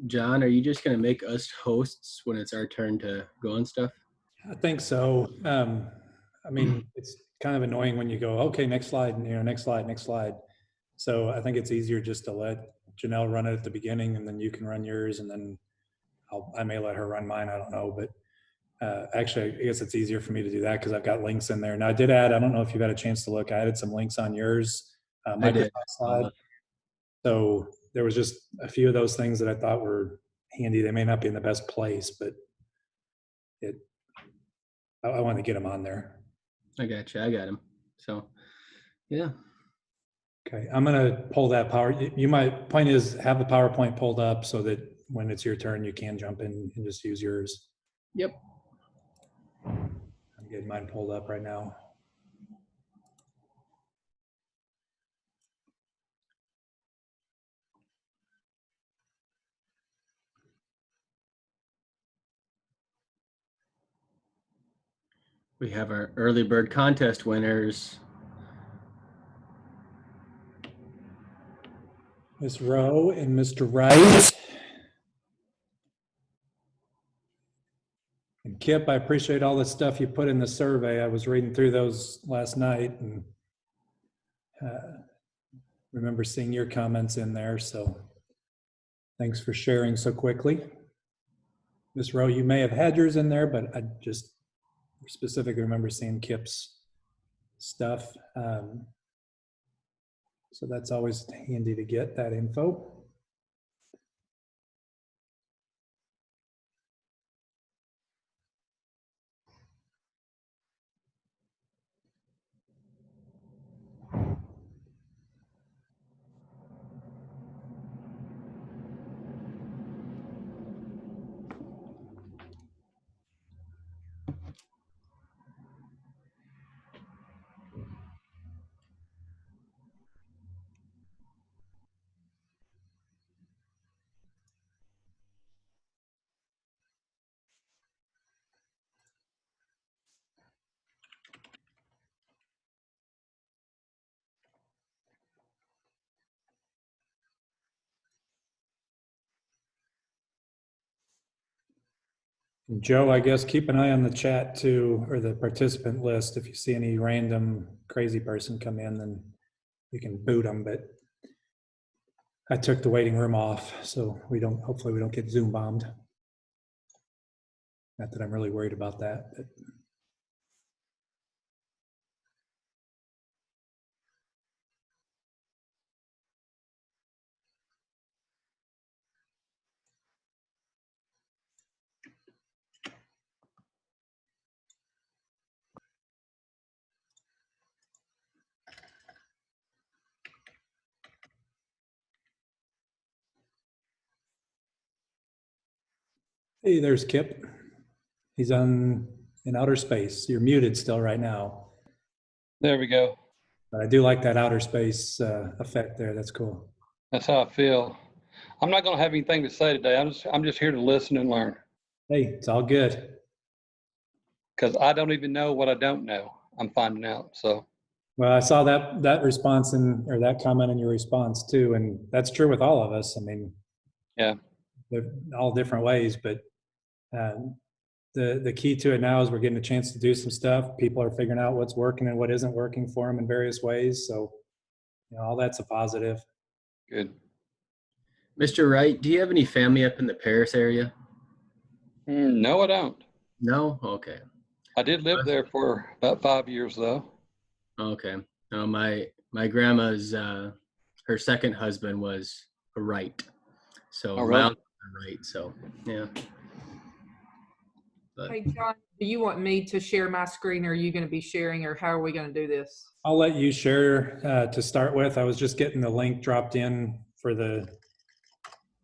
John, are you just going to make us hosts when it's our turn to go on stuff? I think so. I mean, it's kind of annoying when you go, okay, next slide, next slide, next slide. So I think it's easier just to let Janelle run it at the beginning, and then you can run yours, and then I may let her run mine. I don't know, but actually, I guess it's easier for me to do that because I've got links in there. Now, I did add. I don't know if you've had a chance to look. I added some links on yours I did. Microsoft slide. So there was just a few of those things that I thought were handy. They may not be in the best place, but I want to get them on there. I got you. I got him. So, yeah. Okay, I'm gonna pull that point is have the PowerPoint pulled up so that when it's your turn, you can jump in and just use yours. Yep. I'm getting mine pulled up right now. We have our early bird contest winners. Ms. Rowe and Mr. Wright. And Kip, I appreciate all the stuff you put in the survey. I was reading through those last night and remember seeing your comments in there. So thanks for sharing so quickly. Ms. Rowe, you may have had yours in there, but I just specifically remember seeing Kip's stuff. So that's always handy to get that info. And Joe, I guess keep an eye on the chat too, or the participant list. If you see any random crazy person come in, then you can boot them. But I took the waiting room off, so hopefully we don't get Zoom bombed. Not that I'm really worried about that, but. Hey, there's Kip. He's in outer space. You're muted still right now. There we go. But I do like that outer space effect there. That's cool. That's how I feel. I'm not going to have anything to say today. I'm just here to listen and learn. Hey, it's all good. Because I don't even know what I don't know. I'm finding out. So. Well, I saw that response or that comment in your response too, and that's true with all of us. I mean, yeah, they're all different ways, but the key to it now is we're getting a chance to do some stuff. People are figuring out what's working and what isn't working for them in various ways. So, all that's a positive. Good. Mr. Wright, do you have any family up in the Paris area? No, I don't. No? Okay. I did live there for about 5 years, though. Okay. No, my grandma's her second husband was a Wright, so my uncle's a Wright. So yeah. But, hey John, do you want me to share my screen, or are you going to be sharing, or how are we going to do this? I'll let you share to start with. I was just getting the link dropped in for the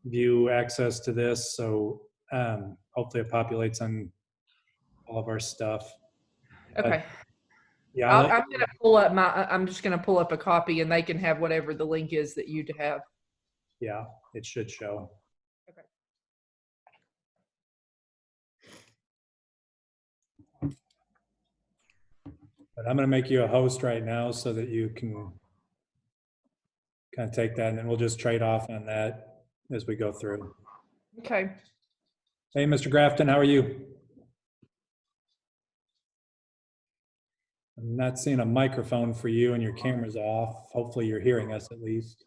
view access to this, so hopefully it populates on all of our stuff. Okay. Yeah, I'm going to pull up I'm just going to pull up a copy, and they can have whatever the link is that you have. Yeah, it should show. Okay. But I'm going to make you a host right now so that you can kind of take that, and then we'll just trade off on that as we go through. Okay. Hey, Mr. Grafton, how are you? I'm not seeing a microphone for you and your camera's off. Hopefully you're hearing us at least.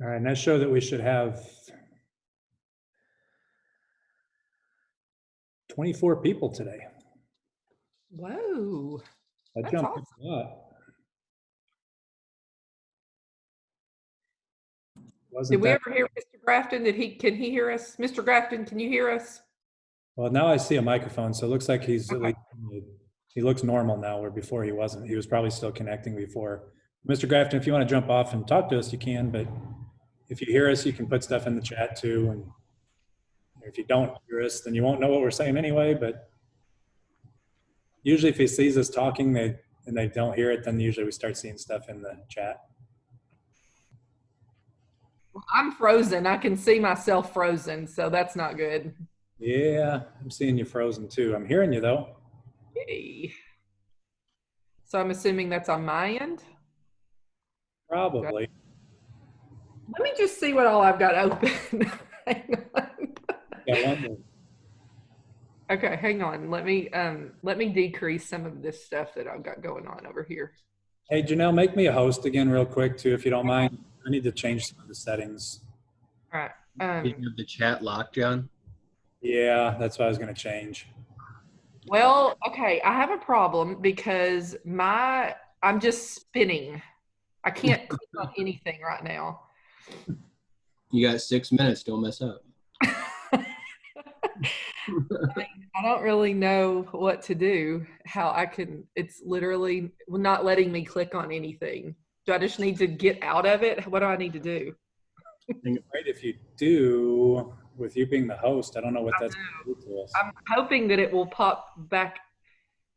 All right, and that show that we should have 24 people today. Whoa. That That's jumped awesome. a lot. Did we That ever hear Mr. Grafton? Can he hear us? Mr. Grafton, can you hear us? well, now I see a microphone, so it looks like he's at Okay. least, he looks normal now, where before he wasn't. He was probably still connecting before. Mr. Grafton, if you want to jump off and talk to us, you can, but if you hear us, you can put stuff in the chat too. And if you don't hear us, then you won't know what we're saying anyway, but usually if he sees us talking and they don't hear it, then usually we start seeing stuff in the chat. I'm frozen. I can see myself frozen, so that's not good. Yeah, I'm seeing you frozen too. I'm hearing you though. Yay. So I'm assuming that's on my end. Probably. Let me just see what all I've got open. Hang on. Got one more. Okay, hang on. Let me decrease some of this stuff that I've got going on over here. Hey, Janelle, make me a host again real quick too, if you don't mind. I need to change some of the settings. All right. You have the chat locked, John? Yeah, that's what I was going to change. Well, okay, I have a problem because I'm just spinning. I can't click on anything right now. You got 6 minutes. Don't mess up. I don't really know what to do. How I can, it's literally not letting me click on anything. Do I just need to get out of it? What do I need to do? Right, if you do, with you being the host, I don't know what that's going to do to us. I'm hoping that it will pop back.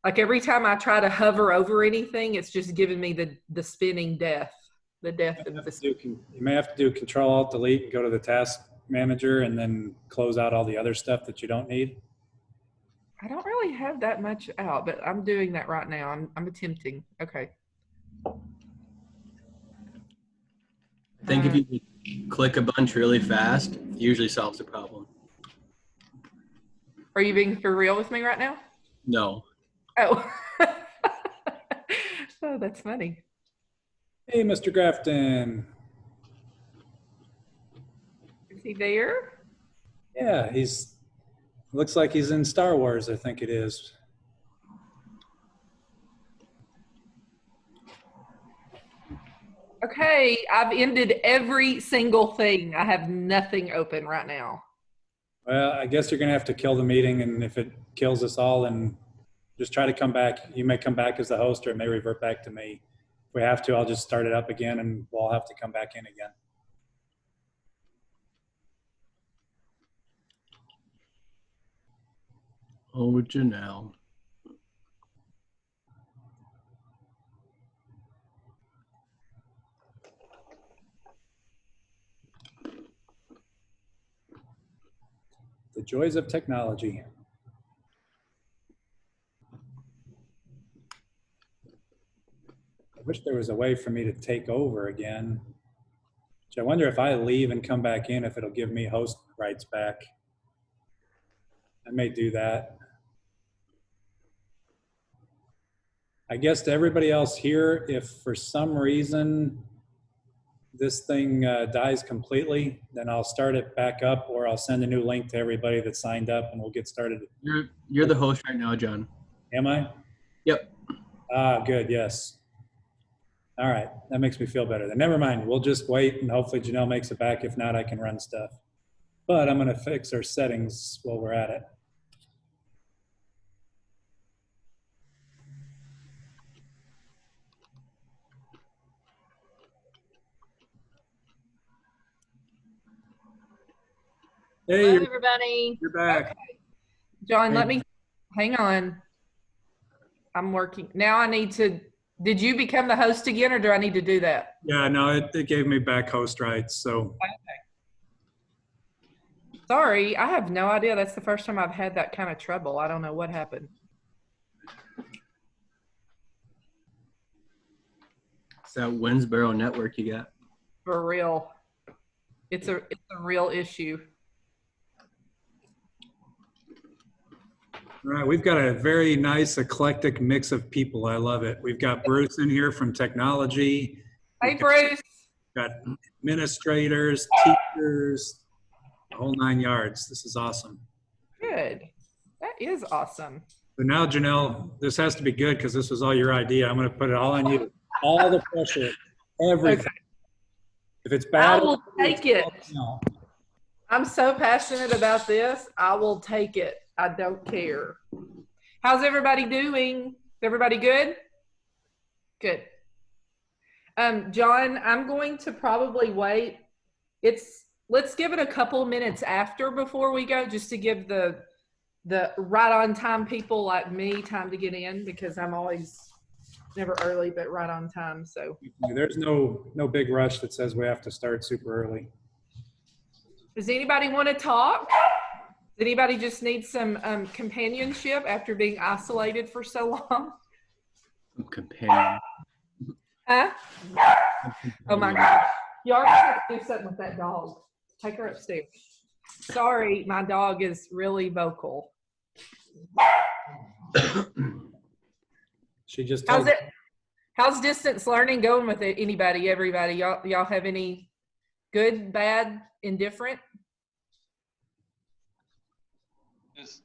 Like every time I try to hover over anything, it's just giving me the spinning death. The death of the. You may have to do Control Alt Delete and go to the task manager and then close out all the other stuff that you don't need. I don't really have that much out, but I'm doing that right now. I'm attempting. Okay. I think if you click a bunch really fast, it usually solves the problem. Are you being for real with me right now? No. Oh. Oh, that's funny. Hey, Mr. Grafton. Is he there? Yeah, looks like he's in Star Wars, I think it is. Okay, I've ended every single thing. I have nothing open right now. Well, I guess you're going to have to kill the meeting, and if it kills us all, then just try to come back. You may come back as the host, or it may revert back to me. If we have to, I'll just start it up again, and we'll have to come back in again. Oh, Janelle. The joys of technology. I wish there was a way for me to take over again. I wonder if I leave and come back in, if it'll give me host rights back. I may do that. I guess to everybody else here, if for some reason this thing dies completely, then I'll start it back up, or I'll send a new link to everybody that signed up and we'll get started. You're the host right now, John. Am I? Yep. Ah, good, yes. All right, that makes me feel better. Then never mind, we'll just wait and hopefully Janelle makes it back. If not, I can run stuff. But I'm gonna fix our settings while we're at it. Hey, Hello, everybody. you're back. Okay. John, Hey. let me, hang on. I'm working. Now I need to, did you become the host again or do I need to do that? Yeah, no, it gave me back host rights, so. Sorry, I have no idea. That's the first time I've had that kind of trouble. I don't know what happened. It's that Winsboro network you got. For real. It's a real issue. All right, we've got a very nice eclectic mix of people. I love it. We've got Bruce in here from technology. Hey, We've Bruce. got administrators, teachers, the whole 9 yards. This is awesome. Good. That is awesome. So now, Janelle, this has to be good because this was all your idea. I'm going to put it all on you. All the pressure, everything. Okay. If it's bad, I will take it. No. I'm so passionate about this. I will take it. I don't care. How's everybody doing? Is everybody good? Good. John, I'm going to probably wait. Let's give it a couple minutes after before we go, just to give the right on time people like me time to get in, because I'm always never early, but right on time. So There's no big rush that says we have to start super early. does anybody want to talk? Does anybody just need some companionship after being isolated for so long? Companion. Huh? Oh my gosh. Y'all have to do something with that dog. Take her upstairs. Sorry, my dog is really vocal. She just told How's distance learning going with it? Everybody? Y'all have any good, bad, indifferent?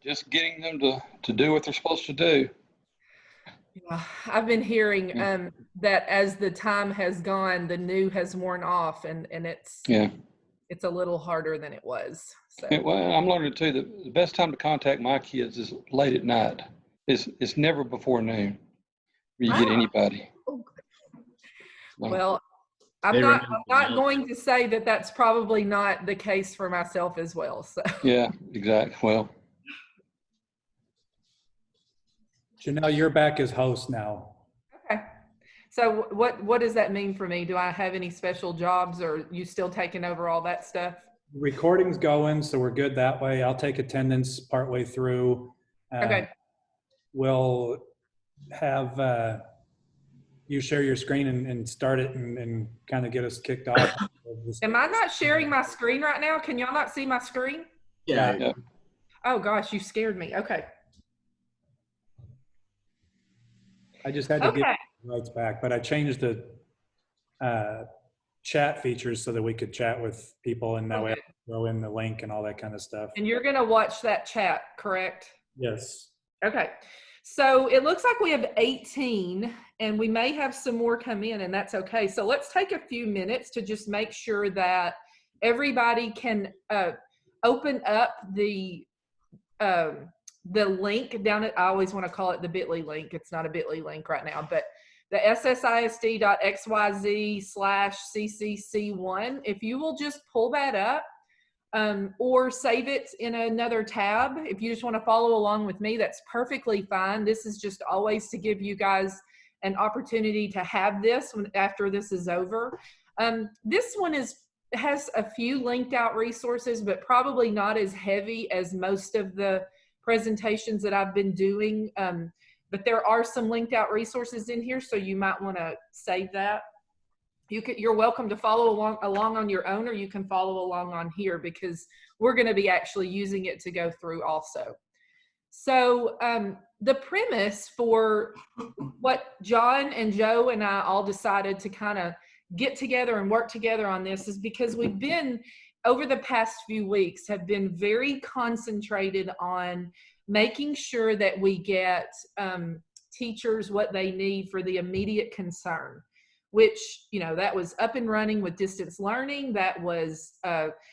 Just getting them to do what they're supposed to do. Yeah, I've been hearing that as the time has gone, the new has worn off, and it's a little harder than it was. So. Well, I'm learning too that the best time to contact my kids is late at night. It's never before noon where you get anybody. Well, I'm not going to say that that's probably not the case for myself as well. So. Yeah, exactly. Well. Janelle, you're back as host now. Okay. So what does that mean for me? Do I have any special jobs, or you still taking over all that stuff? Recording's going, so we're good that way. I'll take attendance partway through. Okay. We'll have you share your screen and start it and kind of get us kicked off. Am I not sharing my screen right now? Can y'all not see my screen? Yeah. Oh gosh, you scared me. Okay. I just had to get the rights back, but I changed the chat features so that we could chat with people, and now we have to throw in the link and all that kind of stuff. And you're going to watch that chat, correct? Yes. Okay. So it looks like we have 18, and we may have some more come in, and that's okay. So let's take a few minutes to just make sure that everybody can open up the link down at, I always want to call it the bit.ly link. It's not a bit.ly link right now, but the ssisd.xyz/ccc1. If you will just pull that up or save it in another tab, if you just want to follow along with me, that's perfectly fine. This is just always to give you guys an opportunity to have this after this is over. This one has a few linked out resources, but probably not as heavy as most of the presentations that I've been doing. But there are some linked out resources in here, so you might want to save that. You're welcome to follow along on your own, or you can follow along on here, because we're going to be actually using it to go through also. So the premise for what John and Joe and I all decided to kind of get together and work together on this is because we've been, over the past few weeks, have been very concentrated on making sure that we get teachers what they need for the immediate concern, which, you know, that was up and running with distance learning. That was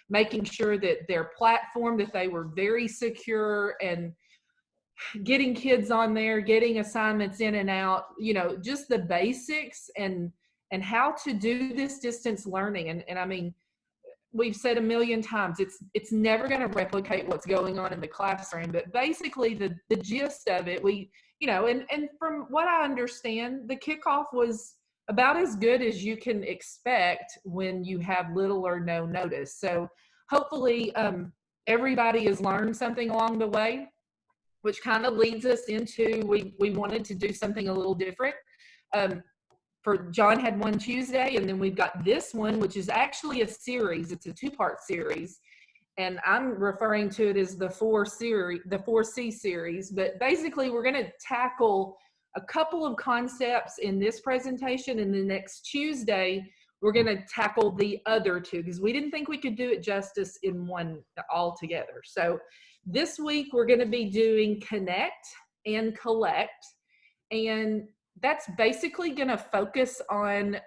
making sure that their platform, that they were very secure, and getting kids on there, getting assignments in and out, you know, just the basics and how to do this distance learning. And I mean, we've said a million times, it's never going to replicate what's going on in the classroom, but basically the gist of it, we, you know, and from what I understand, the kickoff was about as good as you can expect when you have little or no notice. So hopefully everybody has learned something along the way, which kind of leads us into, we wanted to do something a little different. For John had one Tuesday, and then we've got this one, which is actually a series. It's a 2-part series, and I'm referring to it as the 4C series. But basically, we're going to tackle a couple of concepts in this presentation, and the next Tuesday, we're going to tackle the other 2, because we didn't think we could do it justice in one all together. So this week, we're going to be doing connect and collect, and that's basically going to focus on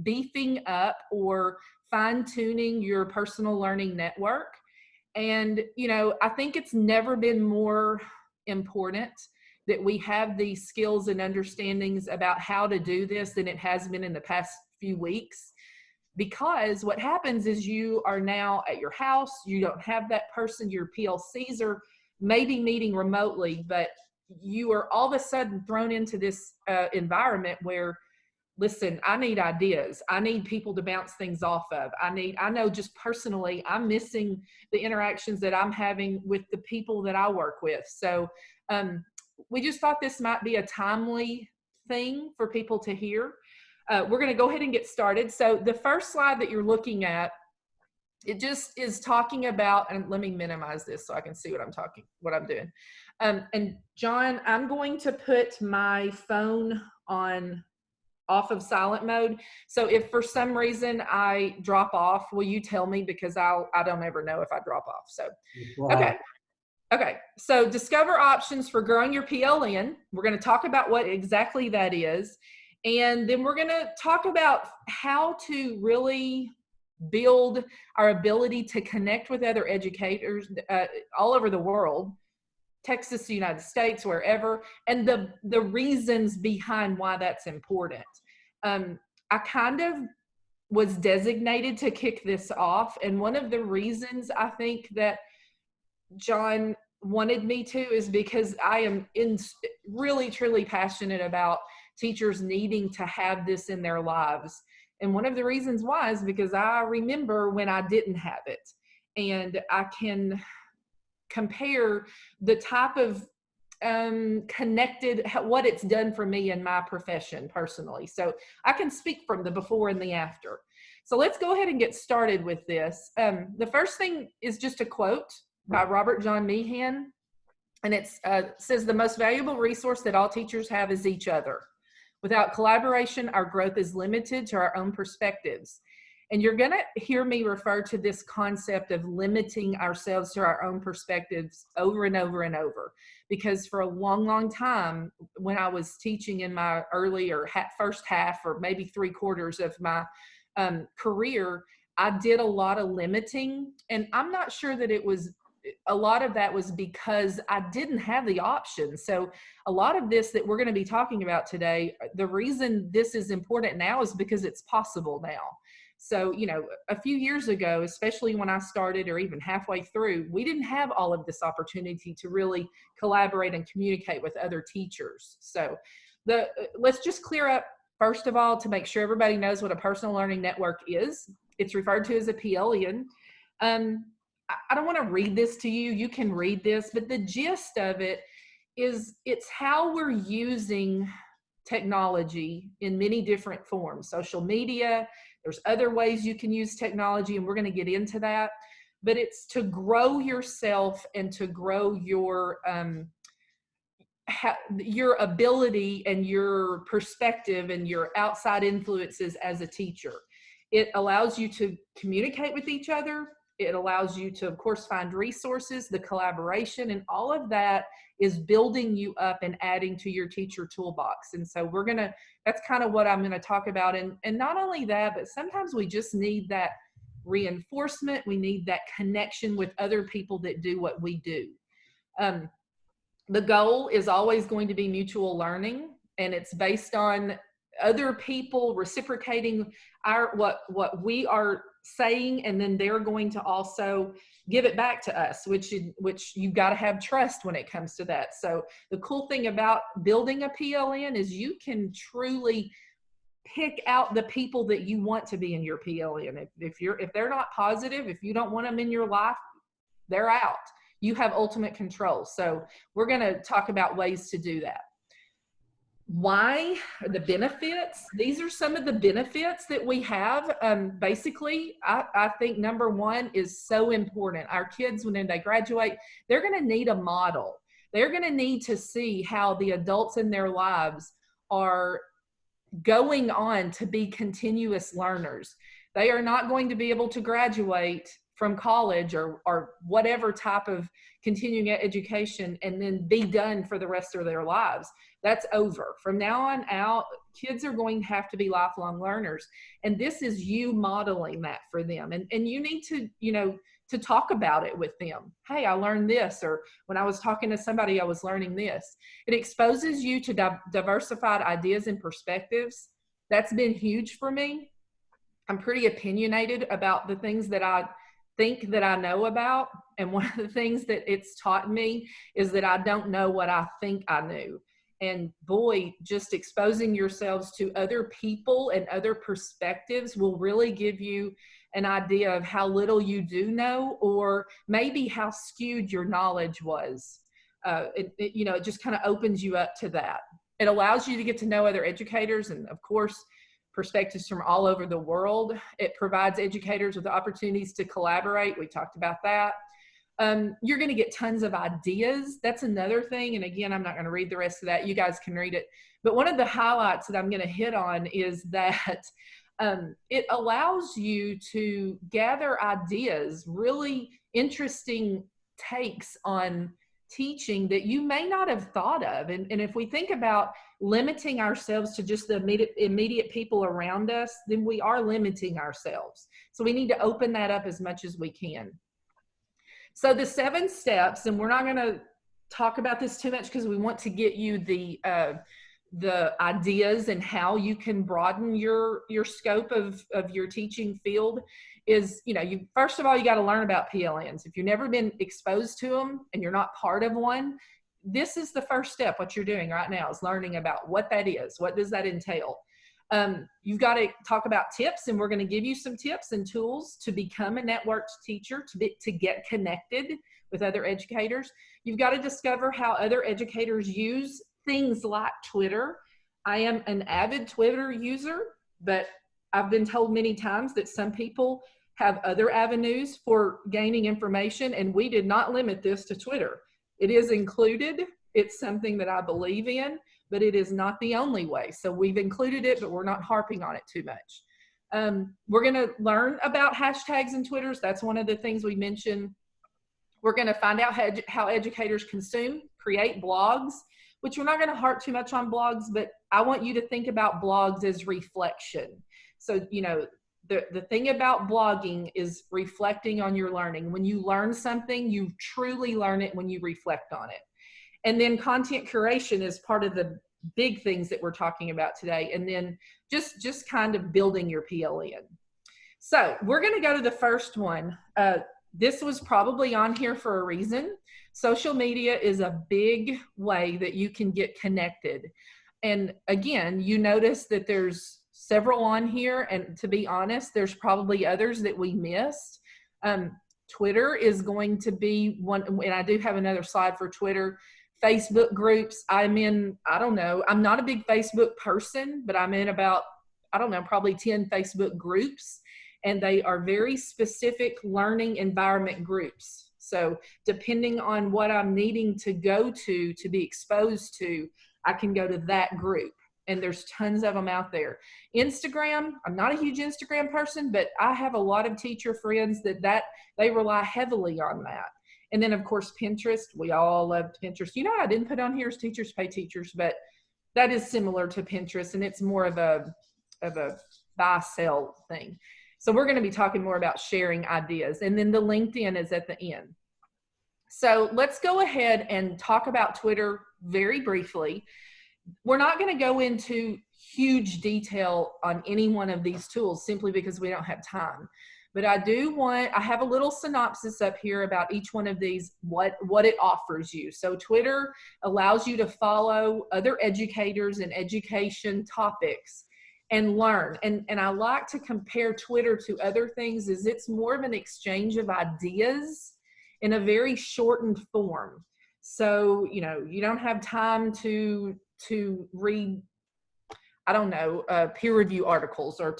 beefing up or fine-tuning your personal learning network. And, you know, I think it's never been more important that we have these skills and understandings about how to do this than it has been in the past few weeks. Because what happens is you are now at your house, you don't have that person, your PLCs are maybe meeting remotely, but you are all of a sudden thrown into this environment where, listen, I need ideas. I need people to bounce things off of. I know just personally, I'm missing the interactions that I'm having with the people that I work with. So we just thought this might be a timely thing for people to hear. We're going to go ahead and get started. So the first slide that you're looking at, it just is talking about, and let me minimize this so I can see what I'm doing. And John, I'm going to put my phone off of silent mode. So if for some reason I drop off, will you tell me? Because I don't ever know if I drop off. So, okay. Okay. So discover options for growing your PLN. We're going to talk about what exactly that is. And then we're going to talk about how to really build our ability to connect with other educators all over the world, Texas, the United States, wherever, and the reasons behind why that's important. I kind of was designated to kick this off, and one of the reasons I think that John wanted me to is because I am really, truly passionate about teachers needing to have this in their lives. And one of the reasons why is because I remember when I didn't have it, and I can compare the type of what it's done for me in my profession personally. So I can speak from the before and the after. So let's go ahead and get started with this. The first thing is just a quote by Robert John Meehan, and it says, "The most valuable resource that all teachers have is each other. Without collaboration, our growth is limited to our own perspectives." And you're going to hear me refer to this concept of limiting ourselves to our own perspectives over and over and over. Because for a long, long time, when I was teaching in my early or first half or maybe 3/4 of my career, I did a lot of limiting. And I'm not sure that a lot of that was because I didn't have the option. So a lot of this that we're going to be talking about today, the reason this is important now is because it's possible now. So, you know, a few years ago, especially when I started or even halfway through, we didn't have all of this opportunity to really collaborate and communicate with other teachers. So let's just clear up, first of all, to make sure everybody knows what a personal learning network is. It's referred to as a PLN. I don't want to read this to you. You can read this, but the gist of it is it's how we're using technology in many different forms. Social media, there's other ways you can use technology, and we're going to get into that. but it's to grow yourself and to grow your ability and your perspective and your outside influences as a teacher. It allows you to communicate with each other. It allows you to, of course, find resources, the collaboration, and all of that is building you up and adding to your teacher toolbox. And so that's kind of what I'm going to talk about. And not only that, but sometimes we just need that reinforcement. We need that connection with other people that do what we do. The goal is always going to be mutual learning, and it's based on other people reciprocating what we are saying, and then they're going to also give it back to us, which you've got to have trust when it comes to that. So the cool thing about building a PLN is you can truly pick out the people that you want to be in your PLN. If they're not positive, if you don't want them in your life, they're out. You have ultimate control. So we're going to talk about ways to do that. Why? The benefits. These are some of the benefits that we have. Basically, I think number one is so important. Our kids, when they graduate, they're going to need a model. They're going to need to see how the adults in their lives are going on to be continuous learners. They are not going to be able to graduate from college or whatever type of continuing education and then be done for the rest of their lives. That's over. From now on out, kids are going to have to be lifelong learners. And this is you modeling that for them. And you need to, to talk about it with them. Hey, I learned this, or when I was talking to somebody, I was learning this. It exposes you to diversified ideas and perspectives. That's been huge for me. I'm pretty opinionated about the things that I think that I know about. And one of the things that it's taught me is that I don't know what I think I knew. And boy, just exposing yourselves to other people and other perspectives will really give you an idea of how little you do know, or maybe how skewed your knowledge was. It just kind of opens you up to that. It allows you to get to know other educators and, of course, perspectives from all over the world. It provides educators with opportunities to collaborate. We talked about that. You're going to get tons of ideas. That's another thing. And again, I'm not going to read the rest of that. You guys can read it. But one of the highlights that I'm going to hit on is that it allows you to gather ideas, really interesting takes on teaching that you may not have thought of. And if we think about limiting ourselves to just the immediate people around us, then we are limiting ourselves. So we need to open that up as much as we can. So the 7 steps, and we're not going to talk about this too much because we want to get you the ideas and how you can broaden your scope of your teaching field is, first of all, you got to learn about PLNs. If you've never been exposed to them and you're not part of one, this is the first step. What you're doing right now is learning about what that is. What does that entail? You've got to talk about tips, and we're going to give you some tips and tools to become a networked teacher, to get connected with other educators. You've got to discover how other educators use things like Twitter. I am an avid Twitter user, but I've been told many times that some people have other avenues for gaining information, and we did not limit this to Twitter. It is included. It's something that I believe in, but it is not the only way. So we've included it, but we're not harping on it too much. We're going to learn about hashtags and Twitters. That's one of the things we mentioned. We're going to find out how educators consume, create blogs, which we're not going to harp too much on blogs, but I want you to think about blogs as reflection. So, the thing about blogging is reflecting on your learning. When you learn something, you truly learn it when you reflect on it. And then content curation is part of the big things that we're talking about today. And then just kind of building your PLN. So we're going to go to the first one. This was probably on here for a reason. Social media is a big way that you can get connected. And again, you notice that there's several on here, and to be honest, there's probably others that we missed. Twitter is going to be one, and I do have another slide for Twitter. Facebook groups, I'm not a big Facebook person, but I'm in about, probably 10 Facebook groups. and they are very specific learning environment groups. So depending on what I'm needing to go to be exposed to, I can go to that group. And there's tons of them out there. Instagram, I'm not a huge Instagram person, but I have a lot of teacher friends that they rely heavily on that. And then of course, Pinterest, we all love Pinterest. You know, I didn't put on here is Teachers Pay Teachers, but that is similar to Pinterest, and it's more of a buy sell thing. So we're going to be talking more about sharing ideas. And then the LinkedIn is at the end. So let's go ahead and talk about Twitter very briefly. We're not going to go into huge detail on any one of these tools simply because we don't have time. But I have a little synopsis up here about each one of these, what it offers you. So Twitter allows you to follow other educators and education topics and learn. And I like to compare Twitter to other things, is it's more of an exchange of ideas in a very shortened form. So, you know, you don't have time to read, I don't know, peer review articles or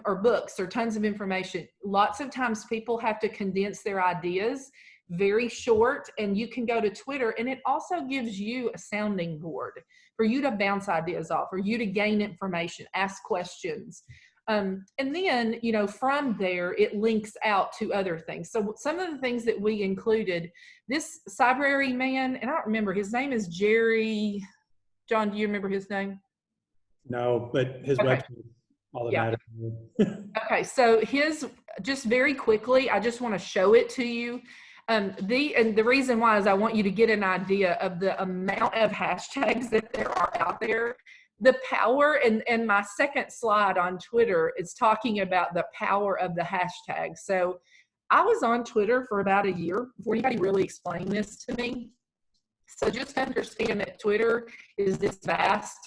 or books or tons of information. Lots of times people have to condense their ideas very short, and you can go to Twitter, and it also gives you a sounding board for you to bounce ideas off, for you to gain information, ask questions. And then, you know, from there, it links out to other things. So some of the things that we included, this Cybrary man, and I don't remember, his name is Jerry. John, do you remember his name? No, but his website, all that matters. Okay, so just very quickly, I just want to show it to you. And the reason why is I want you to get an idea of the amount of hashtags that there are out there. The power, and my second slide on Twitter is talking about the power of the hashtag. So I was on Twitter for about a year before anybody really explained this to me. So just understand that Twitter is this vast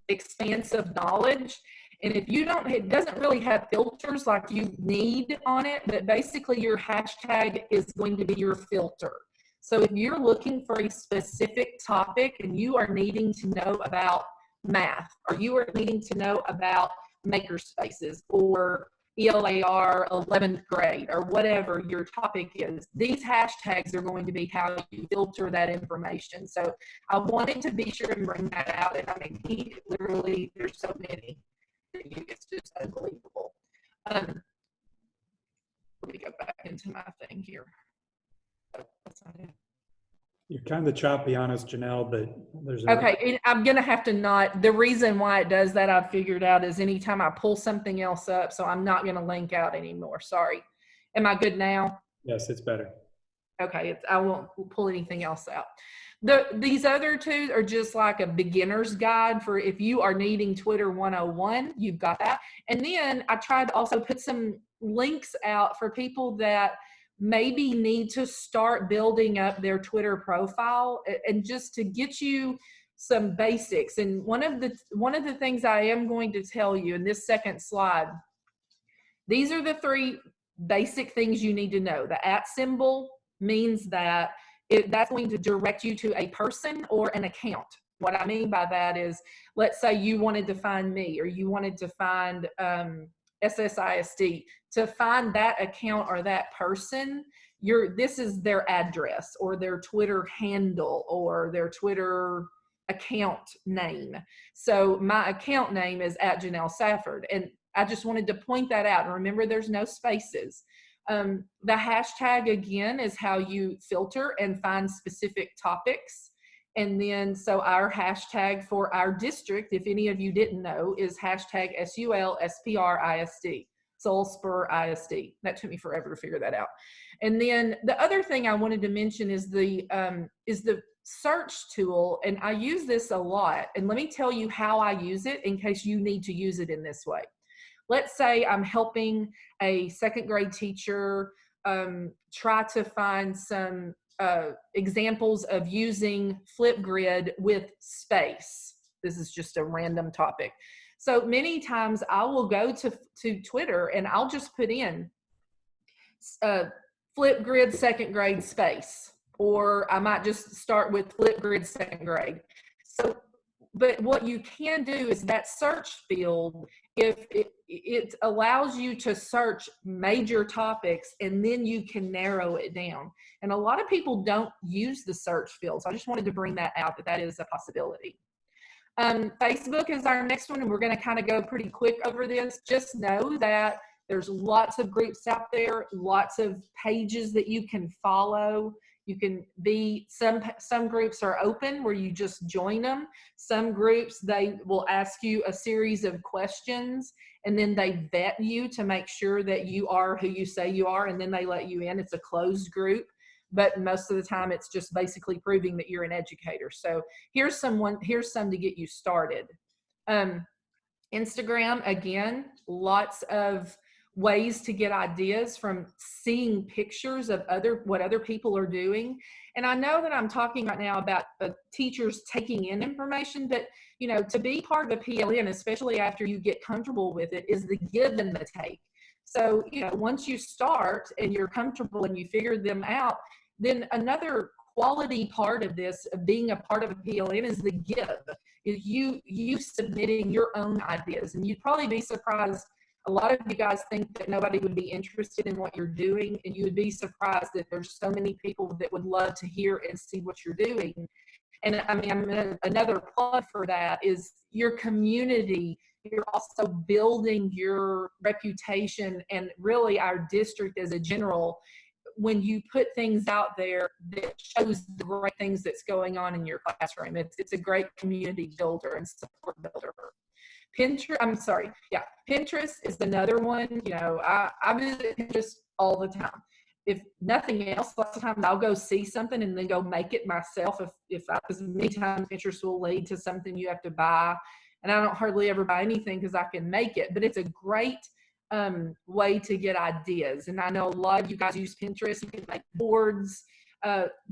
expanse of knowledge. And if you don't, it doesn't really have filters like you need on it, but basically your hashtag is going to be your filter. So if you're looking for a specific topic and you are needing to know about math, or you are needing to know about makerspaces or ELAR 11th grade, or whatever your topic is, these hashtags are going to be how you filter that information. So I wanted to be sure and bring that out. And I mean, literally, there's so many. It's just unbelievable. Let me go back into my thing here. That's not it. You're kind of choppy on us, Janelle, but there's okay. I'm gonna have to not. The reason why it does that, I've figured out, is anytime I pull something else up, so I'm not gonna link out anymore. Sorry. Am I good now? Yes, it's better. Okay, I won't pull anything else out. These other two are just like a beginner's guide for if you are needing Twitter 101, you've got that. And then I tried to also put some links out for people that maybe need to start building up their Twitter profile, and just to get you some basics. And one of the things I am going to tell you in this second slide, these are the 3 basic things you need to know. The @ symbol means that that's going to direct you to a person or an account. What I mean by that is, let's say you wanted to find me, or you wanted to find SSISD. To find that account or that person, this is their address or their Twitter handle or their Twitter account name. So my account name is @JanelleSafford. And I just wanted to point that out. And remember, there's no spaces. The hashtag, again, is how you filter and find specific topics. And then, so our hashtag for our district, if any of you didn't know, is hashtag SULSPRISD, Sulspur ISD. That took me forever to figure that out. And then the other thing I wanted to mention is the search tool. And I use this a lot. And let me tell you how I use it in case you need to use it in this way. Let's say I'm helping a 2nd grade teacher try to find some examples of using Flipgrid with space. This is just a random topic. So many times I will go to Twitter and I'll just put in Flipgrid 2nd grade space, or I might just start with Flipgrid 2nd grade. So but what you can do is that search field, if it allows you to search major topics, and then you can narrow it down. And a lot of people don't use the search field. So I just wanted to bring that out, that is a possibility. Facebook is our next one, and we're going to kind of go pretty quick over this. Just know that there's lots of groups out there, lots of pages that you can follow. You can be, some groups are open where you just join them. Some groups, they will ask you a series of questions, and then they vet you to make sure that you are who you say you are, and then they let you in. It's a closed group, but most of the time it's just basically proving that you're an educator. So here's some to get you started. Instagram, again, lots of ways to get ideas from seeing pictures of what other people are doing. And I know that I'm talking right now about teachers taking in information, but you know, to be part of a PLN, especially after you get comfortable with it, is the give and the take. So, you know, once you start and you're comfortable and you figure them out, then another quality part of this, of being a part of a PLN, is the give, is you submitting your own ideas. And you'd probably be surprised. A lot of you guys think that nobody would be interested in what you're doing, and you would be surprised that there's so many people that would love to hear and see what you're doing. And I mean, another plug for that is your community. You're also building your reputation, and really our district as a general, when you put things out there that shows the great things that's going on in your classroom. It's a great community builder and support builder. Pinterest is another one. You know, I visit Pinterest all the time. If nothing else, lots of times I'll go see something and then go make it myself. Because many times Pinterest will lead to something you have to buy, and I don't hardly ever buy anything because I can make it. But it's a great way to get ideas. And I know a lot of you guys use Pinterest. You can make boards.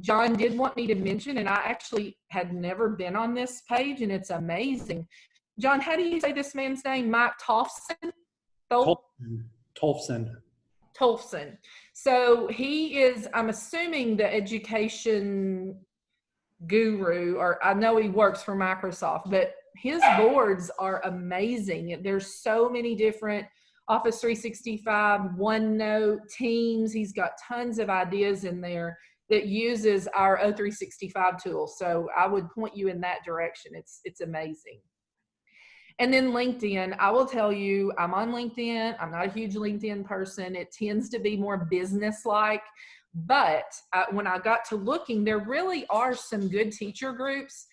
John did want me to mention, and I actually had never been on this page, and it's amazing. John, how do you say this man's name? Mike Tolfson? Tolfson. So he is, I'm assuming, the education guru, or I know he works for Microsoft, but his boards are amazing. There's so many different Office 365, OneNote, Teams. He's got tons of ideas in there that uses our O365 tool. So I would point you in that direction. It's amazing. And then LinkedIn, I will tell you, I'm on LinkedIn. I'm not a huge LinkedIn person. It tends to be more business-like. But when I got to looking, there really are some good teacher groups.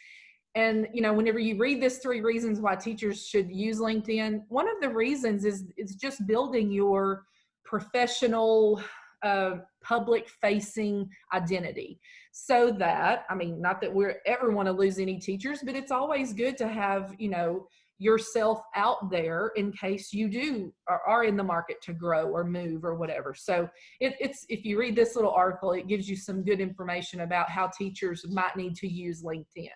And, you know, whenever you read this 3 reasons why teachers should use LinkedIn, one of the reasons is just building your professional, public-facing identity. So that, I mean, not that we ever want to lose any teachers, but it's always good to have, you know, yourself out there in case you are in the market to grow or move or whatever. So it's if you read this little article, it gives you some good information about how teachers might need to use LinkedIn.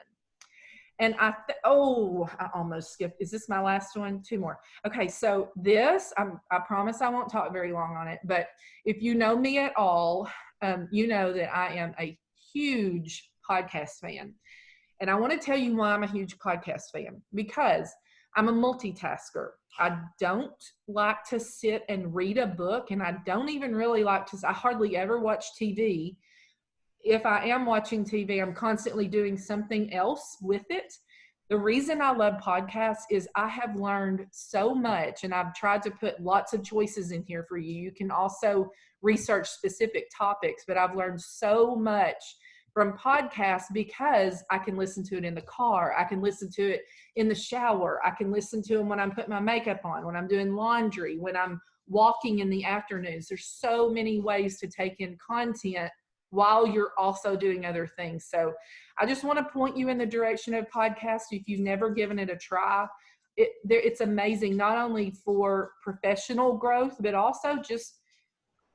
And I almost skipped. Is this my last one? 2 more. Okay, so this, I promise I won't talk very long on it, but if you know me at all, you know that I am a huge podcast fan. And I want to tell you why I'm a huge podcast fan, because I'm a multitasker. I don't like to sit and read a book, and I don't even really like to, I hardly ever watch TV. If I am watching TV, I'm constantly doing something else with it. The reason I love podcasts is I have learned so much, and I've tried to put lots of choices in here for you. You can also research specific topics, but I've learned so much from podcasts because I can listen to it in the car. I can listen to it in the shower. I can listen to them when I'm putting my makeup on, when I'm doing laundry, when I'm walking in the afternoons. There's so many ways to take in content while you're also doing other things. So I just want to point you in the direction of podcasts. If you've never given it a try, it's amazing, not only for professional growth, but also just,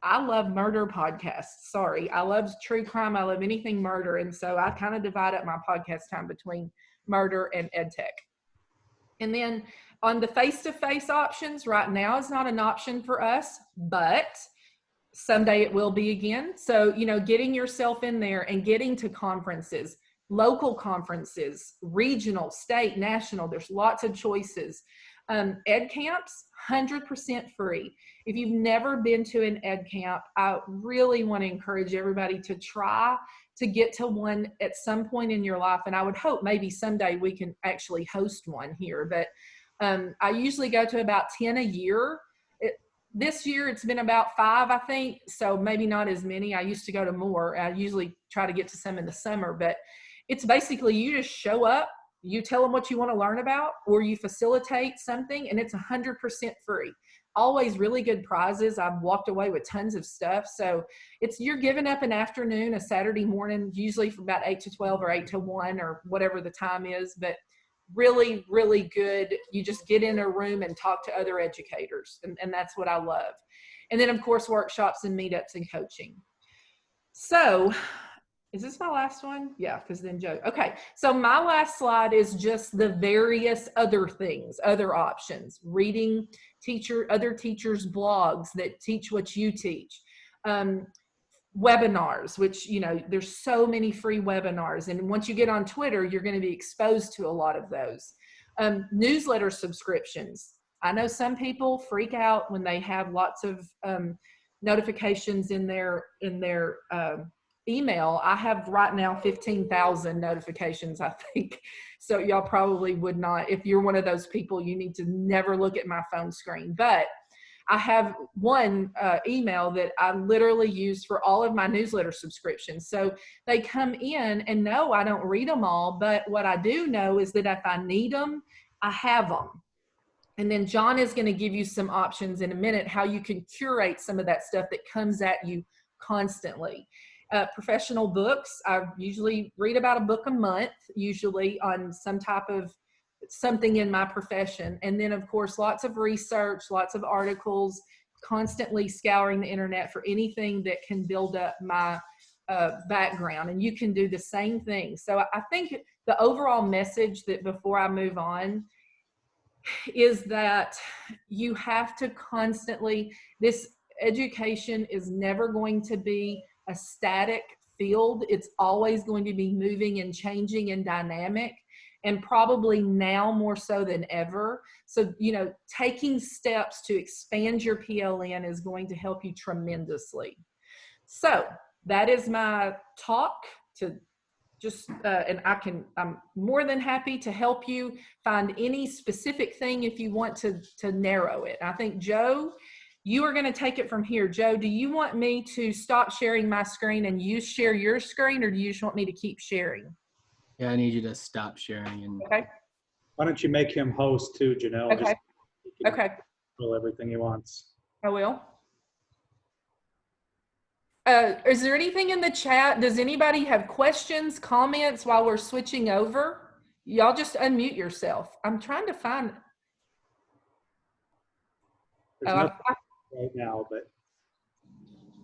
I love murder podcasts. Sorry. I love true crime. I love anything murder. And so I kind of divide up my podcast time between murder and ed tech. And then on the face-to-face options, right now is not an option for us, but someday it will be again. So, you know, getting yourself in there and getting to conferences. local conferences, regional, state, national. There's lots of choices. Ed camps, 100% free. If you've never been to an ed camp, I really want to encourage everybody to try to get to one at some point in your life. And I would hope maybe someday we can actually host one here. But I usually go to about 10 a year. This year it's been about 5, I think. So maybe not as many. I used to go to more. I usually try to get to some in the summer, but it's basically you just show up, you tell them what you want to learn about, or you facilitate something, and it's 100% free. Always really good prizes. I've walked away with tons of stuff. So you're giving up an afternoon, a Saturday morning, usually from about 8 to 12 or 8 to 1 or whatever the time is, but really, really good. You just get in a room and talk to other educators, and that's what I love. And then, of course, workshops and meetups and coaching. So is this my last one? Yeah, because then Joe. Okay, so my last slide is just the various other things, other options. Reading other teachers' blogs that teach what you teach. Webinars, which, there's so many free webinars. And once you get on Twitter, you're going to be exposed to a lot of those. Newsletter subscriptions. I know some people freak out when they have lots of notifications in their email. I have right now 15,000 notifications, I think. So y'all probably would not, if you're one of those people, you need to never look at my phone screen. But I have one email that I literally use for all of my newsletter subscriptions. So they come in, and no, I don't read them all, but what I do know is that if I need them, I have them. And then John is going to give you some options in a minute, how you can curate some of that stuff that comes at you constantly. Professional books. I usually read about a book a month, usually on some type of something in my profession. And then, of course, lots of research, lots of articles, constantly scouring the internet for anything that can build up my background. And you can do the same thing. So I think the overall message that before I move on is that you have to constantly, this education is never going to be a static field. It's always going to be moving and changing and dynamic, and probably now more so than ever. So, taking steps to expand your PLN is going to help you tremendously. So that is my talk to just, and I'm more than happy to help you find any specific thing if you want to narrow it. I think, Joe, you are going to take it from here. Joe, do you want me to stop sharing my screen and you share your screen, or do you just want me to keep sharing? Yeah, I need you to stop sharing. And okay. Why don't you make him host too, Janelle? Okay. Okay. Control everything he wants. I will. Is there anything in the chat? Does anybody have questions, comments while we're switching over? Y'all just unmute yourself. I'm trying to find. There's nothing right now, but.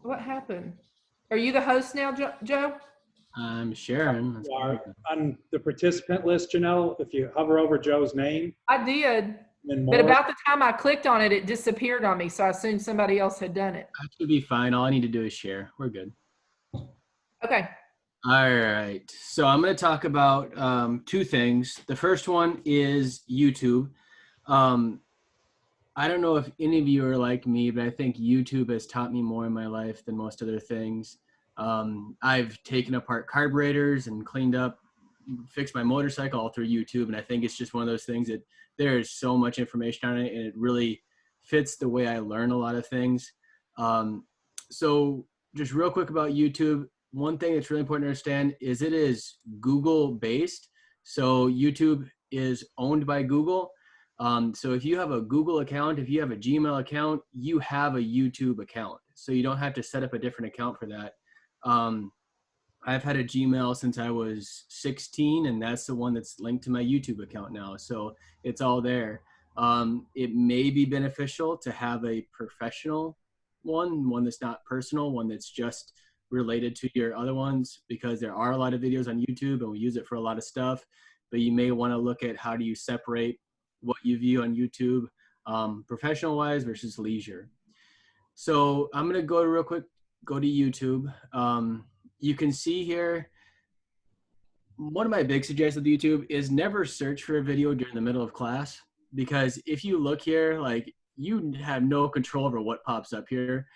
What happened? Are you the host now, Joe? I'm sharing. You are on the participant list, Janelle. If you hover over Joe's name. I did. But about the time I clicked on it, it disappeared on me. So I assumed somebody else had done it. That should be fine. All I need to do is share. We're good. Okay. All right. So I'm going to talk about two things. The first one is YouTube. I don't know if any of you are like me, but I think YouTube has taught me more in my life than most other things. I've taken apart carburetors and cleaned up, fixed my motorcycle all through YouTube. And I think it's just one of those things that there is so much information on it, and it really fits the way I learn a lot of things. So just real quick about YouTube. One thing that's really important to understand is it is Google based. So YouTube is owned by Google. So if you have a Google account, if you have a Gmail account, you have a YouTube account. So you don't have to set up a different account for that. I've had a Gmail since I was 16, and that's the one that's linked to my YouTube account now. So it's all there. It may be beneficial to have a professional one that's not personal, one that's just related to your other ones, because there are a lot of videos on YouTube and we use it for a lot of stuff. But you may want to look at how do you separate what you view on YouTube professional wise versus leisure. So I'm going to go to YouTube. You can see here, one of my big suggestions with YouTube is never search for a video during the middle of class, because if you look here, like, you have no control over what pops up here.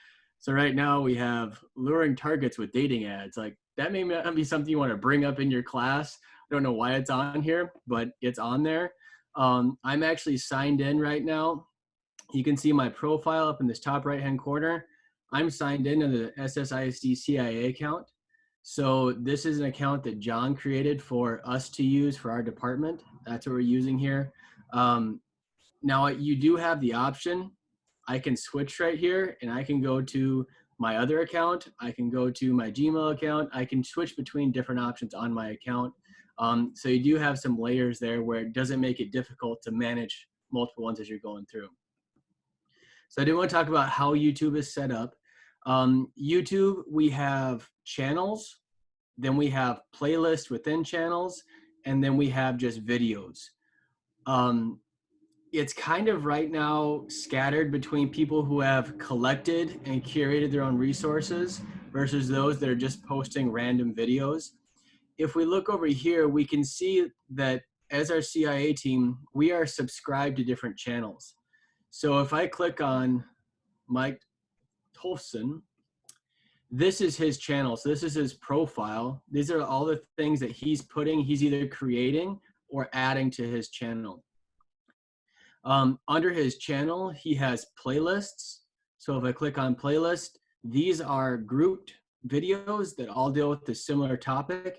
So right now we have luring targets with dating ads. Like, that may not be something you want to bring up in your class. I don't know why it's on here, but it's on there. I'm actually signed in right now. You can see my profile up in this top right-hand corner. I'm signed in to the SSISD CIA account. So this is an account that John created for us to use for our department. That's what we're using here. Now you do have the option. I can switch right here and I can go to my other account. I can go to my Gmail account. I can switch between different options on my account. So you do have some layers there where it doesn't make it difficult to manage multiple ones as you're going through. So I do want to talk about how YouTube is set up. YouTube, we have channels, then we have playlists within channels, and then we have just videos. It's kind of right now scattered between people who have collected and curated their own resources versus those that are just posting random videos. If we look over here, we can see that as our CIA team, we are subscribed to different channels. So if I click on Mike Tolfson, this is his channel. So this is his profile. These are all the things that he's either creating or adding to his channel. Under his channel, he has playlists. So if I click on playlist, these are grouped videos that all deal with a similar topic.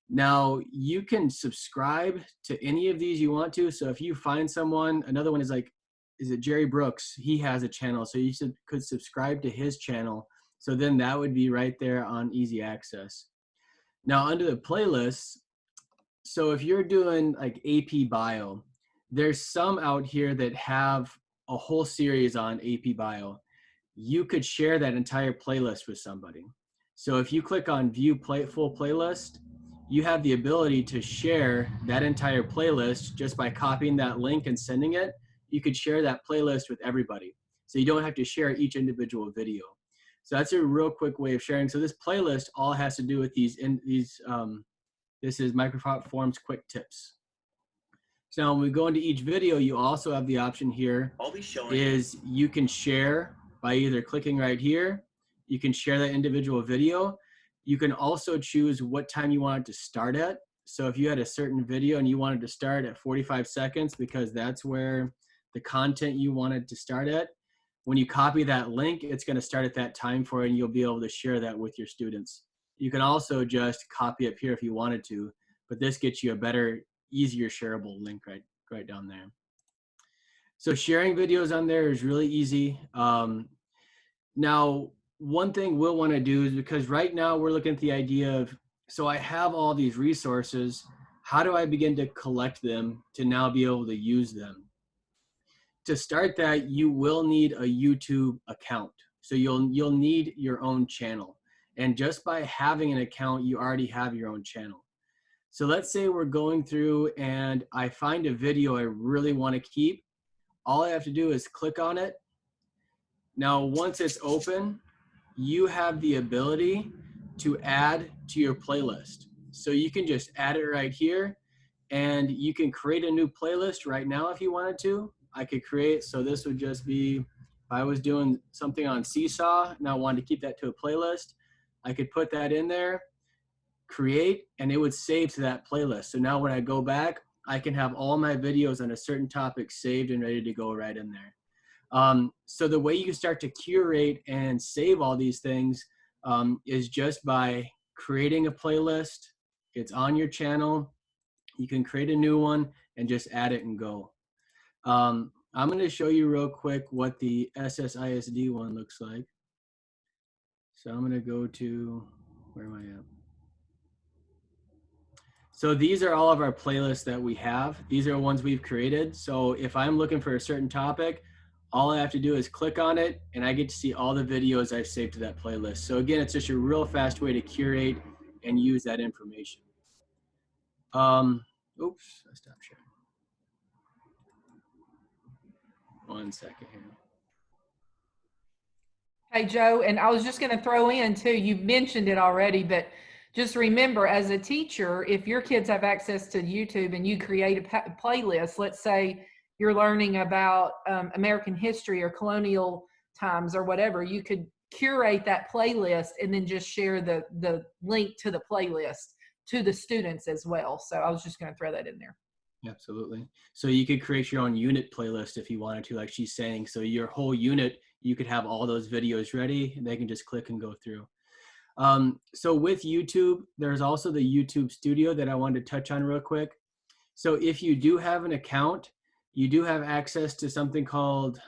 Now you can subscribe to any of these you want to. So if you find someone, another one is like, is it Jerry Brooks? He has a channel. So you could subscribe to his channel. So then that would be right there on easy access. Now under the playlists, so if you're doing like AP Bio, there's some out here that have a whole series on AP Bio. You could share that entire playlist with somebody. So if you click on view full playlist, you have the ability to share that entire playlist just by copying that link and sending it. You could share that playlist with everybody. So you don't have to share each individual video. So that's a real quick way of sharing. So this playlist all has to do with this is Microsoft Forms quick tips. So now when we go into each video, you also have the option here is you can share by either clicking right here. You can share that individual video. You can also choose what time you want it to start at. So if you had a certain video and you wanted to start at 45 seconds because that's where the content you wanted to start at, when you copy that link, it's going to start at that time for you and you'll be able to share that with your students. You can also just copy up here if you wanted to, but this gets you a better, easier shareable link right down there. So sharing videos on there is really easy. Now, one thing we'll want to do is, because right now we're looking at the idea of, so I have all these resources, how do I begin to collect them to now be able to use them? To start that, you will need a YouTube account. So you'll need your own channel. And just by having an account, you already have your own channel. So let's say we're going through and I find a video I really want to keep. All I have to do is click on it. Now, once it's open, you have the ability to add to your playlist. So you can just add it right here and you can create a new playlist right now if you wanted to. I could create, so this would just be, if I was doing something on Seesaw and I wanted to keep that to a playlist, I could put that in there, create, and it would save to that playlist. So now when I go back, I can have all my videos on a certain topic saved and ready to go right in there. So the way you start to curate and save all these things is just by creating a playlist. It's on your channel. You can create a new one and just add it and go. I'm going to show you real quick what the SSISD one looks like. So I'm going to go to, where am I at? So these are all of our playlists that we have. These are ones we've created. So if I'm looking for a certain topic, all I have to do is click on it and I get to see all the videos I've saved to that playlist. So again, it's just a real fast way to curate and use that information. Oops, I stopped sharing. 1 second here. Hey, Joe, and I was just going to throw in too, you mentioned it already, but Just remember, as a teacher, if your kids have access to YouTube and you create a playlist, let's say you're learning about American history or colonial times or whatever, you could curate that playlist and then just share the link to the playlist to the students as well. So I was just going to throw that in there. Absolutely. So you could create your own unit playlist if you wanted to, like she's saying. So your whole unit, you could have all those videos ready and they can just click and go through. So with YouTube, there's also the YouTube Studio that I wanted to touch on real quick. So if you do have an account, you do have access to something called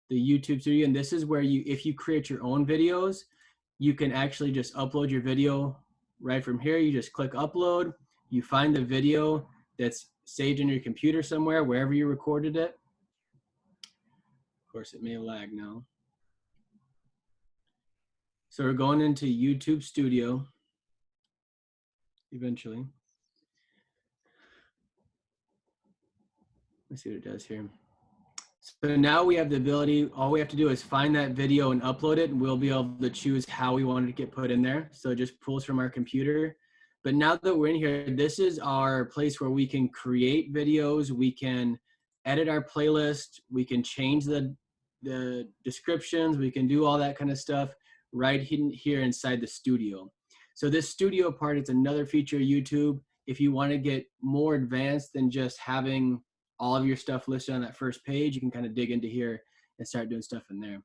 the YouTube Studio. And this is where if you create your own videos, you can actually just upload your video right from here. You just click upload, you find the video that's saved in your computer somewhere, wherever you recorded it. Of course, it may lag now. So we're going into YouTube Studio eventually. Let's see what it does here. So now we have the ability, all we have to do is find that video and upload it, and we'll be able to choose how we want it to get put in there. So it just pulls from our computer. But now that we're in here, this is our place where we can create videos, we can edit our playlist, we can change the descriptions, we can do all that kind of stuff right here inside the studio. So this studio part is another feature of YouTube. If you want to get more advanced than just having all of your stuff listed on that first page, you can kind of dig into here and start doing stuff in there.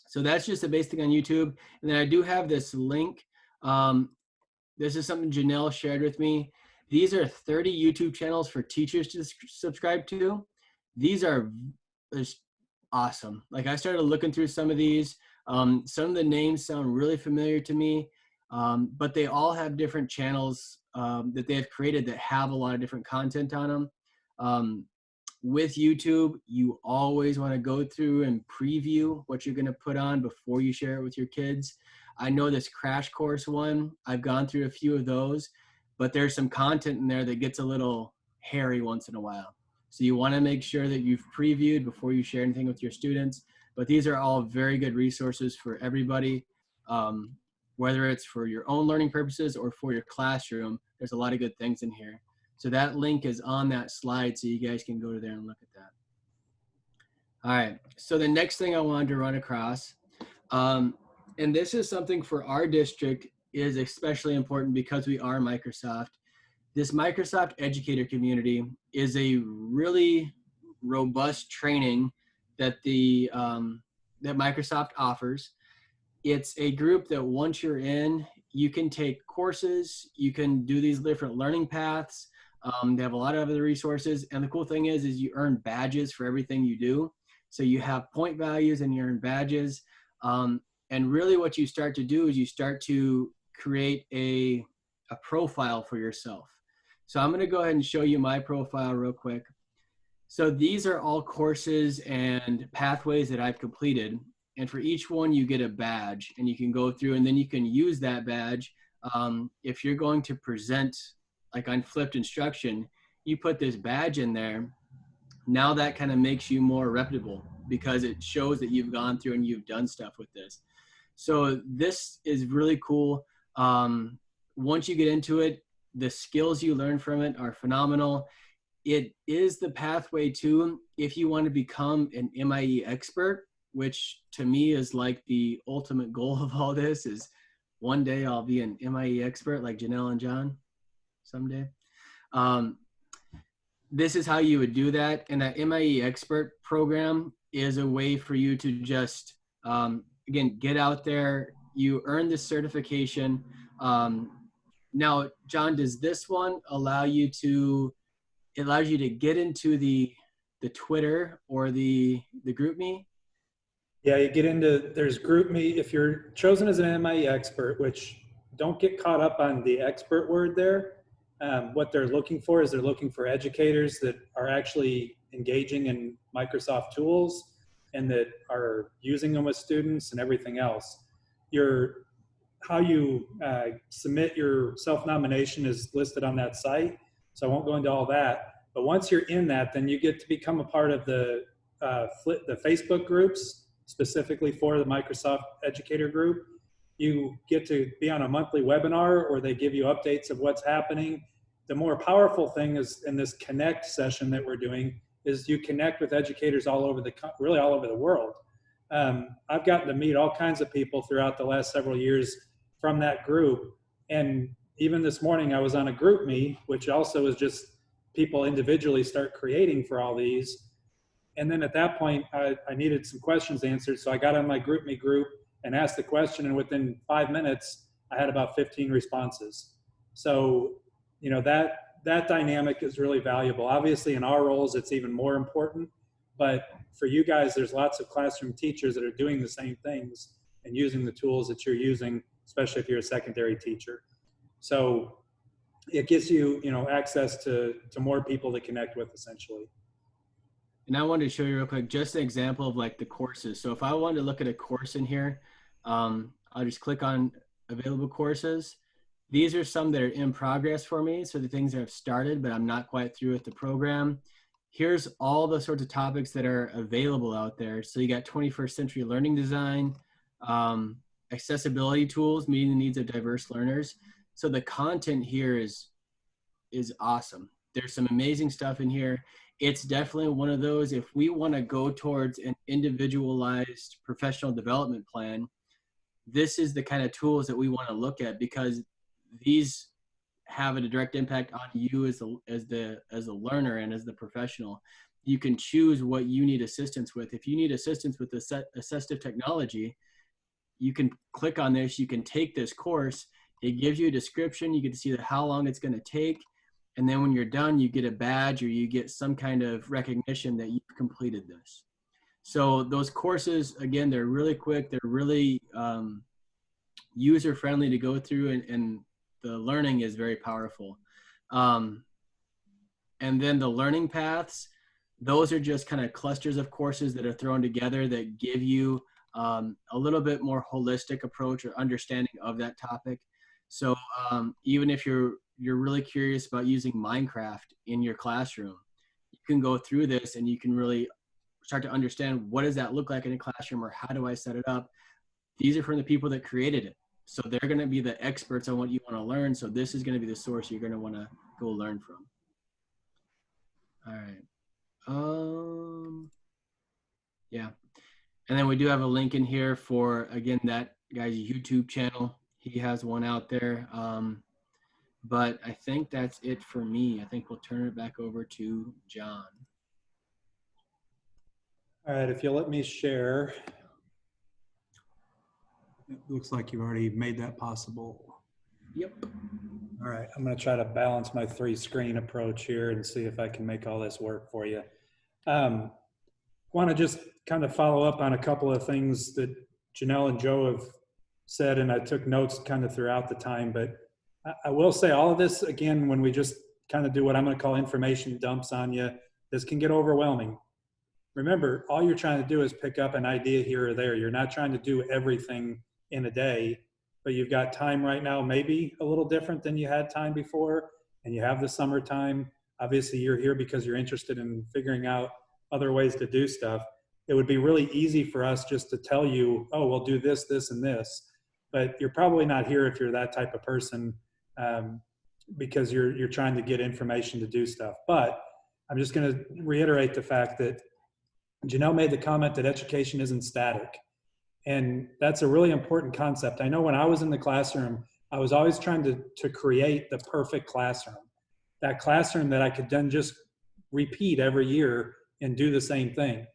So that's just the basic thing on YouTube. And then I do have this link. This is something Janelle shared with me. These are 30 YouTube channels for teachers to subscribe to. These are just awesome. Like I started looking through some of these. Some of the names sound really familiar to me, but they all have different channels that they have created that have a lot of different content on them. With YouTube, you always want to go through and preview what you're going to put on before you share it with your kids. I know this crash course one, I've gone through a few of those, but there's some content in there that gets a little hairy once in a while. So you want to make sure that you've previewed before you share anything with your students. But these are all very good resources for everybody, whether it's for your own learning purposes or for your classroom. There's a lot of good things in here. So that link is on that slide, so you guys can go to there and look at that. All right, so the next thing I wanted to run across, and this is something for our district is especially important because we are Microsoft. This Microsoft educator community is a really robust training that that Microsoft offers. It's a group that once you're in, you can take courses, you can do these different learning paths. They have a lot of other resources. And the cool thing is you earn badges for everything you do. So you have point values and you earn badges. And really what you start to do is you start to create a profile for yourself. So I'm going to go ahead and show you my profile real quick. So these are all courses and pathways that I've completed. And for each one, you get a badge and you can go through and then you can use that badge. If you're going to present like on flipped instruction, you put this badge in there. Now that kind of makes you more reputable because it shows that you've gone through and you've done stuff with this. So this is really cool. Once you get into it, the skills you learn from it are phenomenal. It is the pathway to, if you want to become an MIE expert, which to me is like the ultimate goal of all this, is one day I'll be an MIE expert like Janelle and John someday. This is how you would do that. And that MIE expert program is a way for you to just, again, get out there. You earn this certification. Now, John, does this one allow you to, it allows you to get into the Twitter or the GroupMe? Yeah, you get into, there's GroupMe. If you're chosen as an MIE expert, which don't get caught up on the expert word there. What they're looking for is they're looking for educators that are actually engaging in Microsoft tools and that are using them with students and everything else. How you submit your self-nomination is listed on that site, so I won't go into all that. But once you're in that, then you get to become a part of the Facebook groups, specifically for the Microsoft Educator Group. you get to be on a monthly webinar or they give you updates of what's happening. The more powerful thing is in this connect session that we're doing is you connect with educators all over really all over the world. I've gotten to meet all kinds of people throughout the last several years from that group. And even this morning I was on a group meet, which also is just people individually start creating for all these. And then at that point, I needed some questions answered. So I got on my group me group and asked the question. And within 5 minutes, I had about 15 responses. So, you know, that dynamic is really valuable. Obviously, in our roles, it's even more important. But for you guys, there's lots of classroom teachers that are doing the same things and using the tools that you're using, especially if you're a secondary teacher. So it gives you, you know, access to more people to connect with, essentially. And I wanted to show you real quick, just an example of like the courses. So if I wanted to look at a course in here, I'll just click on available courses. These are some that are in progress for me. So the things that I've started, but I'm not quite through with the program. Here's all the sorts of topics that are available out there. So you got 21st century learning design, accessibility tools, meeting the needs of diverse learners. So the content here is awesome. There's some amazing stuff in here. It's definitely one of those, if we want to go towards an individualized professional development plan, this is the kind of tools that we want to look at, because these have a direct impact on you as a learner and as the professional. You can choose what you need assistance with. If you need assistance with assistive technology, you can click on this, you can take this course, it gives you a description, you get to see how long it's going to take. And then when you're done, you get a badge or you get some kind of recognition that you've completed this. So those courses, again, they're really quick. They're really user-friendly to go through, and the learning is very powerful. And then the learning paths, those are just kind of clusters of courses that are thrown together that give you a little bit more holistic approach or understanding of that topic. So even if you're really curious about using Minecraft in your classroom, you can go through this and you can really start to understand, what does that look like in a classroom, or how do I set it up? These are from the people that created it. So they're going to be the experts on what you want to learn. So this is going to be the source you're going to want to go learn from. All right. Yeah. And then we do have a link in here for, again, that guy's YouTube channel. He has one out there. But I think that's it for me. I think we'll turn it back over to John. All right, if you'll let me share. It looks like you've already made that possible. Yep. All right, I'm going to try to balance my 3-screen approach here and see if I can make all this work for you. Want to just kind of follow up on a couple of things that Janelle and Joe have said, and I took notes kind of throughout the time, but I will say all of this, again, when we just kind of do what I'm going to call information dumps on you, this can get overwhelming. Remember, all you're trying to do is pick up an idea here or there. You're not trying to do everything in a day, but you've got time right now, maybe a little different than you had time before, and you have the summertime. Obviously, you're here because you're interested in figuring out other ways to do stuff. It would be really easy for us just to tell you, oh, we'll do this, this, and this, but you're probably not here if you're that type of person, because you're trying to get information to do stuff. But I'm just going to reiterate the fact that Janelle made the comment that education isn't static. And that's a really important concept. I know when I was in the classroom, I was always trying to create the perfect classroom. That classroom that I could then just repeat every year and do the same thing.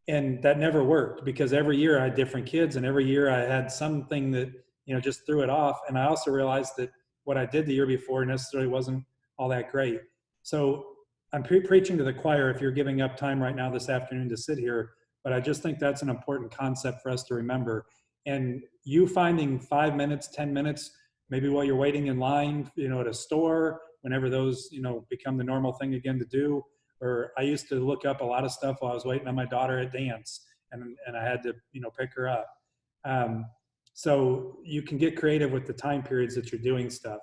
And that never worked, because every year I had different kids, and every year I had something that, you know, just threw it off. And I also realized that what I did the year before necessarily wasn't all that great. So I'm preaching to the choir if you're giving up time right now this afternoon to sit here, but I just think that's an important concept for us to remember. And you finding 5 minutes, 10 minutes, maybe while you're waiting in line, you know, at a store, whenever those, you know, become the normal thing again to do. Or I used to look up a lot of stuff while I was waiting on my daughter at dance, and I had to, you know, pick her up. So you can get creative with the time periods that you're doing stuff.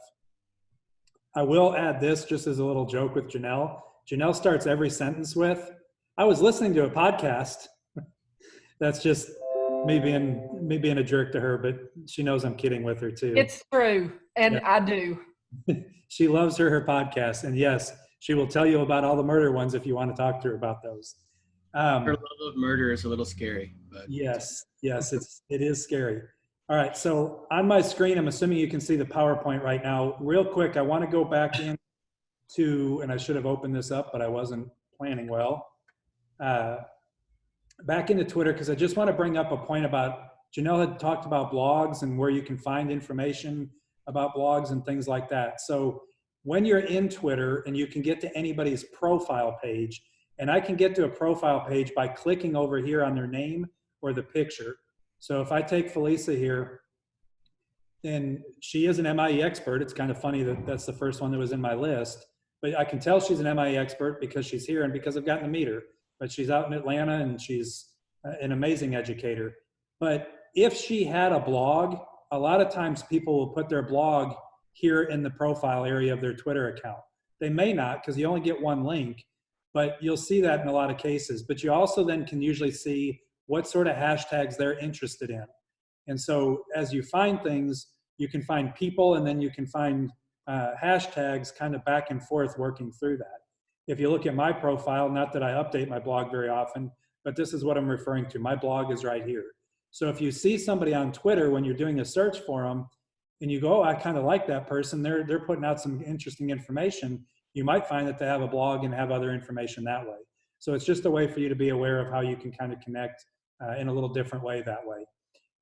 I will add this just as a little joke with Janelle. Janelle starts every sentence with, I was listening to a podcast. That's just me being a jerk to her, but she knows I'm kidding with her too. It's true, and Yeah. I do. She loves her podcast, and yes, she will tell you about all the murder ones if you want to talk to her about those. Her love of murder is a little scary, but Yes, it is scary. All right, so on my screen, I'm assuming you can see the PowerPoint right now. Real quick, I want to go back into, and I should have opened this up, but I wasn't planning well. Back into Twitter, because I just want to bring up a point about, Janelle had talked about blogs and where you can find information about blogs and things like that. So when you're in Twitter and you can get to anybody's profile page, and I can get to a profile page by clicking over here on their name or the picture. So if I take Felisa here, then she is an MIE expert. It's kind of funny that that's the first one that was in my list, but I can tell she's an MIE expert because she's here and because I've gotten to meet her. But she's out in Atlanta and she's an amazing educator. But if she had a blog, a lot of times people will put their blog here in the profile area of their Twitter account. They may not, because you only get one link, but you'll see that in a lot of cases. But you also then can usually see what sort of hashtags they're interested in. And so as you find things, you can find people and then you can find hashtags kind of back and forth working through that. If you look at my profile, not that I update my blog very often, but this is what I'm referring to. My blog is right here. So if you see somebody on Twitter when you're doing a search for them and you go, oh, I kind of like that person, they're putting out some interesting information, you might find that they have a blog and have other information that way. So it's just a way for you to be aware of how you can kind of connect in a little different way that way.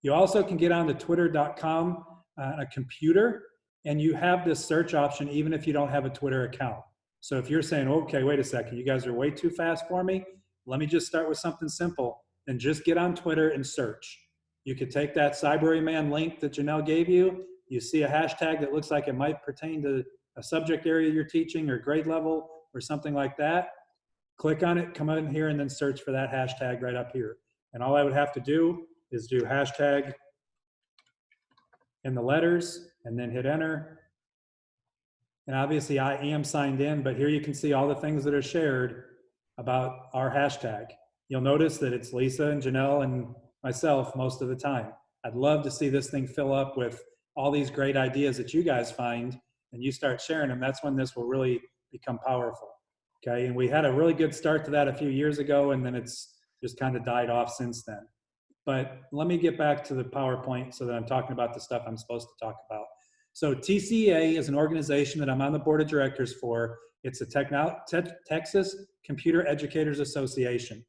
You also can get onto twitter.com on a computer, and you have this search option even if you don't have a Twitter account. So if you're saying, okay, wait a second, you guys are way too fast for me, let me just start with something simple, and just get on Twitter and search. You could take that Cyberyman link that Janelle gave you, you see a hashtag that looks like it might pertain to a subject area you're teaching or grade level or something like that, click on it, come in here, and then search for that hashtag right up here. And all I would have to do is do hashtag in the letters and then hit enter. And obviously I am signed in, but here you can see all the things that are shared about our hashtag. You'll notice that it's Lisa and Janelle and myself most of the time. I'd love to see this thing fill up with all these great ideas that you guys find and you start sharing them. That's when this will really become powerful. Okay, and we had a really good start to that a few years ago, and then it's just kind of died off since then. But let me get back to the PowerPoint so that I'm talking about the stuff I'm supposed to talk about. So TCEA is an organization that I'm on the board of directors for. It's a Texas Computer Educators Association.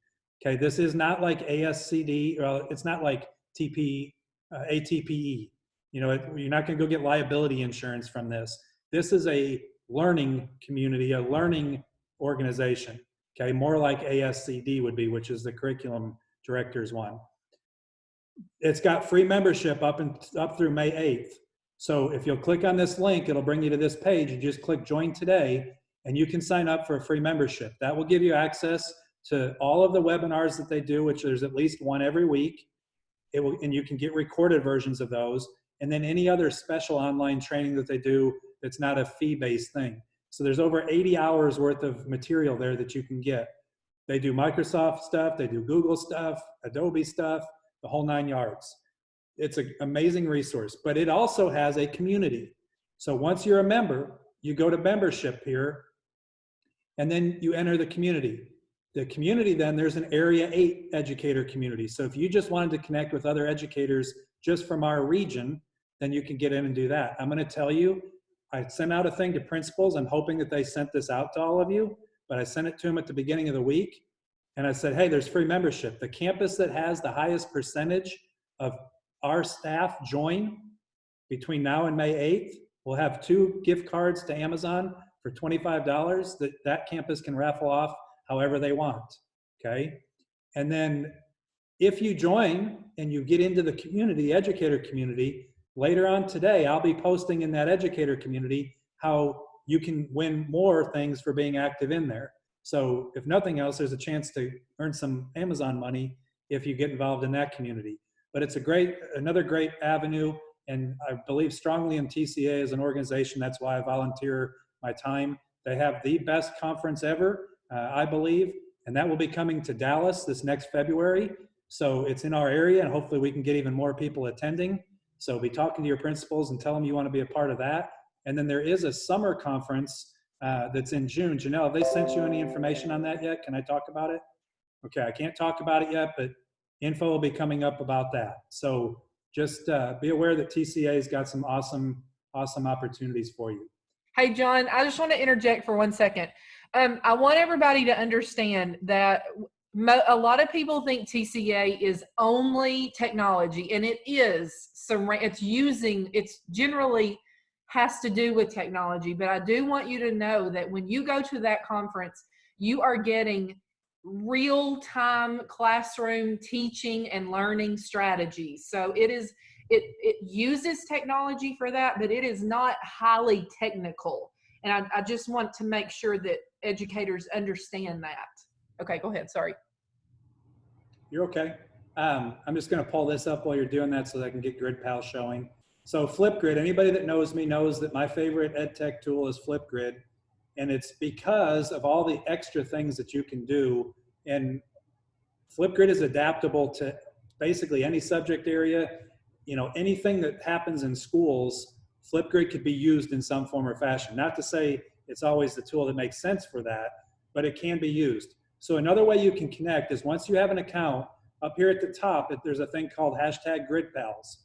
Okay, this is not like ASCD, or it's not like ATPE. You know, you're not going to go get liability insurance from this. This is a learning community, a learning organization. Okay, more like ASCD would be, which is the curriculum directors one. It's got free membership up through May 8th. So if you'll click on this link, it'll bring you to this page. You just click join today and you can sign up for a free membership. That will give you access to all of the webinars that they do, which there's at least one every week. And you can get recorded versions of those. And then any other special online training that they do that's not a fee-based thing. So there's over 80 hours worth of material there that you can get. They do Microsoft stuff, they do Google stuff, Adobe stuff, the whole 9 yards. It's an amazing resource, but it also has a community. So once you're a member, you go to membership here, and then you enter the community. The community, then there's an Area 8 educator community. So if you just wanted to connect with other educators just from our region, then you can get in and do that. I'm gonna tell you, I sent out a thing to principals. I'm hoping that they sent this out to all of you, but I sent it to them at the beginning of the week. And I said, hey, there's free membership. The campus that has the highest percentage of our staff join between now and May 8th will have 2 gift cards to Amazon for $25 that campus can raffle off however they want, okay? And then if you join and you get into the community, the educator community, later on today, I'll be posting in that educator community how you can win more things for being active in there. So if nothing else, there's a chance to earn some Amazon money if you get involved in that community. But it's another great avenue, and I believe strongly in TCA as an organization. That's why I volunteer my time. They have the best conference ever, I believe, and that will be coming to Dallas this next February. So it's in our area, and hopefully we can get even more people attending. So be talking to your principals and tell them you want to be a part of that. And then there is a summer conference that's in June. Janelle, have they sent you any information on that yet? Can I talk about it? Okay, I can't talk about it yet, but info will be coming up about that. So just be aware that TCA has got some awesome opportunities for you. Hey, John, I just want to interject for 1 second. I want everybody to understand that a lot of people think TCA is only technology, and it is. It's generally has to do with technology, but I do want you to know that when you go to that conference, you are getting real-time classroom teaching and learning strategies. So it uses technology for that, but it is not highly technical. And I just want to make sure that educators understand that. Okay, go ahead, sorry. You're okay. I'm just gonna pull this up while you're doing that so that I can get GridPal showing. So Flipgrid, anybody that knows me knows that my favorite ed tech tool is Flipgrid. And it's because of all the extra things that you can do. And Flipgrid is adaptable to basically any subject area. You know, anything that happens in schools, Flipgrid could be used in some form or fashion. Not to say it's always the tool that makes sense for that, but it can be used. So another way you can connect is once you have an account, up here at the top, there's a thing called #GridPals.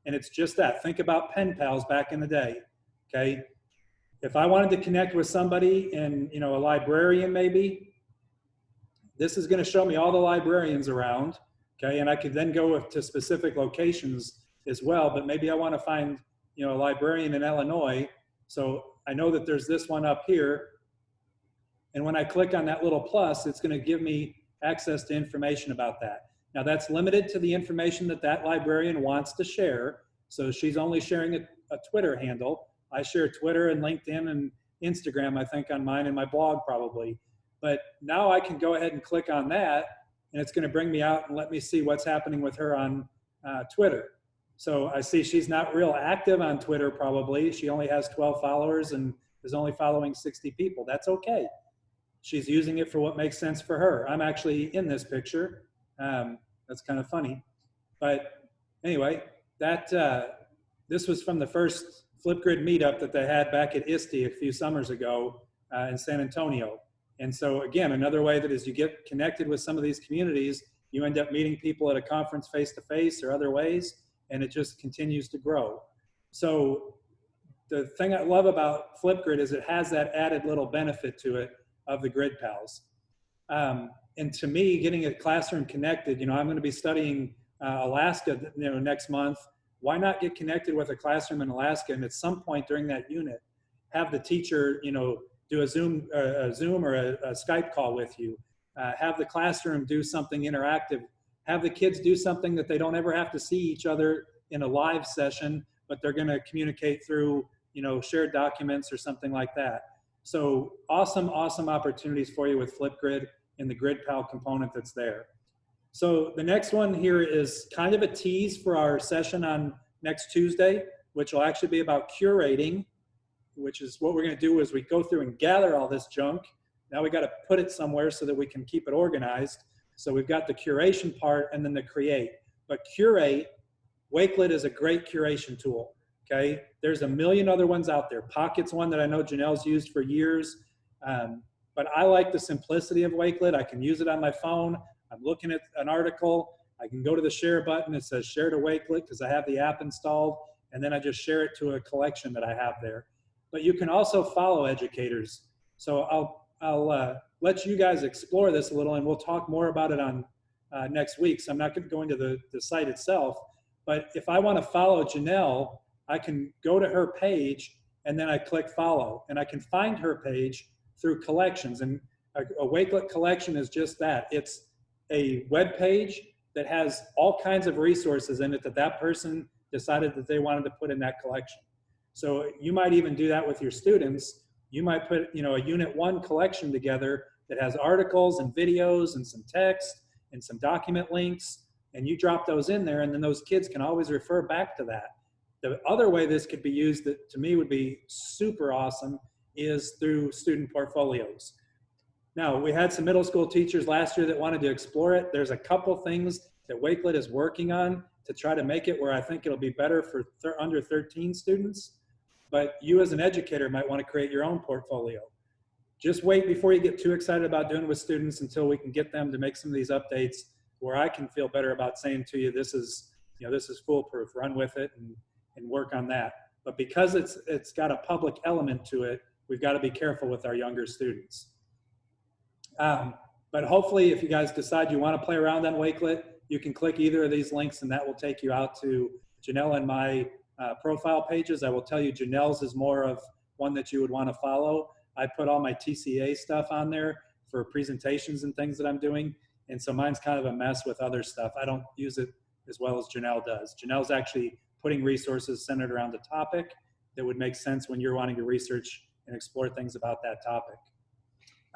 And it's just that. Think about pen pals back in the day, okay? If I wanted to connect with somebody in, you know, a librarian maybe, this is going to show me all the librarians around, okay? And I could then go to specific locations as well, but maybe I want to find, you know, a librarian in Illinois. So I know that there's this one up here. And when I click on that little plus, it's going to give me access to information about that. Now that's limited to the information that that librarian wants to share. So she's only sharing a Twitter handle. I share Twitter and LinkedIn and Instagram, I think, on mine and my blog probably. But now I can go ahead and click on that, and it's going to bring me out and let me see what's happening with her on Twitter. So I see she's not real active on Twitter probably. She only has 12 followers and is only following 60 people. That's okay. She's using it for what makes sense for her. I'm actually in this picture. That's kind of funny. But anyway, this was from the first Flipgrid meetup that they had back at ISTE a few summers ago in San Antonio. And so again, another way that as you get connected with some of these communities, you end up meeting people at a conference face-to-face or other ways, and it just continues to grow. So the thing I love about Flipgrid is it has that added little benefit to it of the GridPals. And to me, getting a classroom connected, you know, I'm going to be studying Alaska, you know, next month. Why not get connected with a classroom in Alaska, and at some point during that unit, have the teacher, you know, do a Zoom or a Skype call with you. Have the classroom do something interactive. Have the kids do something that they don't ever have to see each other in a live session, but they're going to communicate through, you know, shared documents or something like that. So awesome, awesome opportunities for you with Flipgrid and the GridPal component that's there. So the next one here is kind of a tease for our session on next Tuesday, which will actually be about curating, which is what we're going to do as we go through and gather all this junk. Now we got to put it somewhere so that we can keep it organized. So we've got the curation part and then the create. But Curate, Wakelet is a great curation tool, okay? There's a million other ones out there. Pocket's one that I know Janelle's used for years. But I like the simplicity of Wakelet. I can use it on my phone. I'm looking at an article. I can go to the share button. It says share to Wakelet because I have the app installed. And then I just share it to a collection that I have there. But you can also follow educators. So I'll let you guys explore this a little, and we'll talk more about it on next week. So I'm not going to go into the site itself. But if I want to follow Janelle, I can go to her page, and then I click follow. And I can find her page through collections. And a Wakelet collection is just that. It's a web page that has all kinds of resources in it that person decided that they wanted to put in that collection. So you might even do that with your students. You might put, you know, a Unit 1 collection together that has articles and videos and some text and some document links, and you drop those in there, and then those kids can always refer back to that. The other way this could be used that to me would be super awesome is through student portfolios. Now, we had some middle school teachers last year that wanted to explore it. There's a couple things that Wakelet is working on to try to make it where I think it'll be better for under 13 students. But you as an educator might want to create your own portfolio. Just wait before you get too excited about doing it with students until we can get them to make some of these updates where I can feel better about saying to you, this is foolproof, run with it and work on that. But because it's got a public element to it, we've got to be careful with our younger students. But hopefully if you guys decide you want to play around on Wakelet, you can click either of these links and that will take you out to Janelle and my profile pages. I will tell you Janelle's is more of one that you would want to follow. I put all my TCA stuff on there for presentations and things that I'm doing. And so mine's kind of a mess with other stuff. I don't use it as well as Janelle does. Janelle's actually putting resources centered around a topic that would make sense when you're wanting to research and explore things about that topic.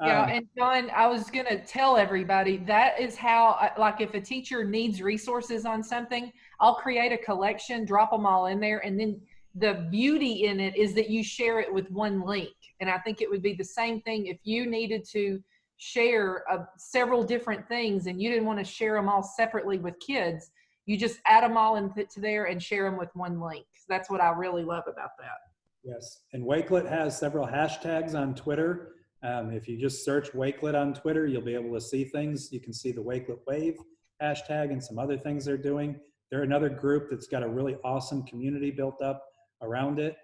Yeah, and John, I was going to tell everybody that is how, like if a teacher needs resources on something, I'll create a collection, drop them all in there, and then the beauty in it is that you share it with one link. And I think it would be the same thing if you needed to share several different things and you didn't want to share them all separately with kids. You just add them all into there and share them with one link. That's what I really love about that. Yes, and Wakelet has several hashtags on Twitter. If you just search Wakelet on Twitter, you'll be able to see things. You can see the Wakelet Wave hashtag and some other things they're doing. They're another group that's got a really awesome community built up around it.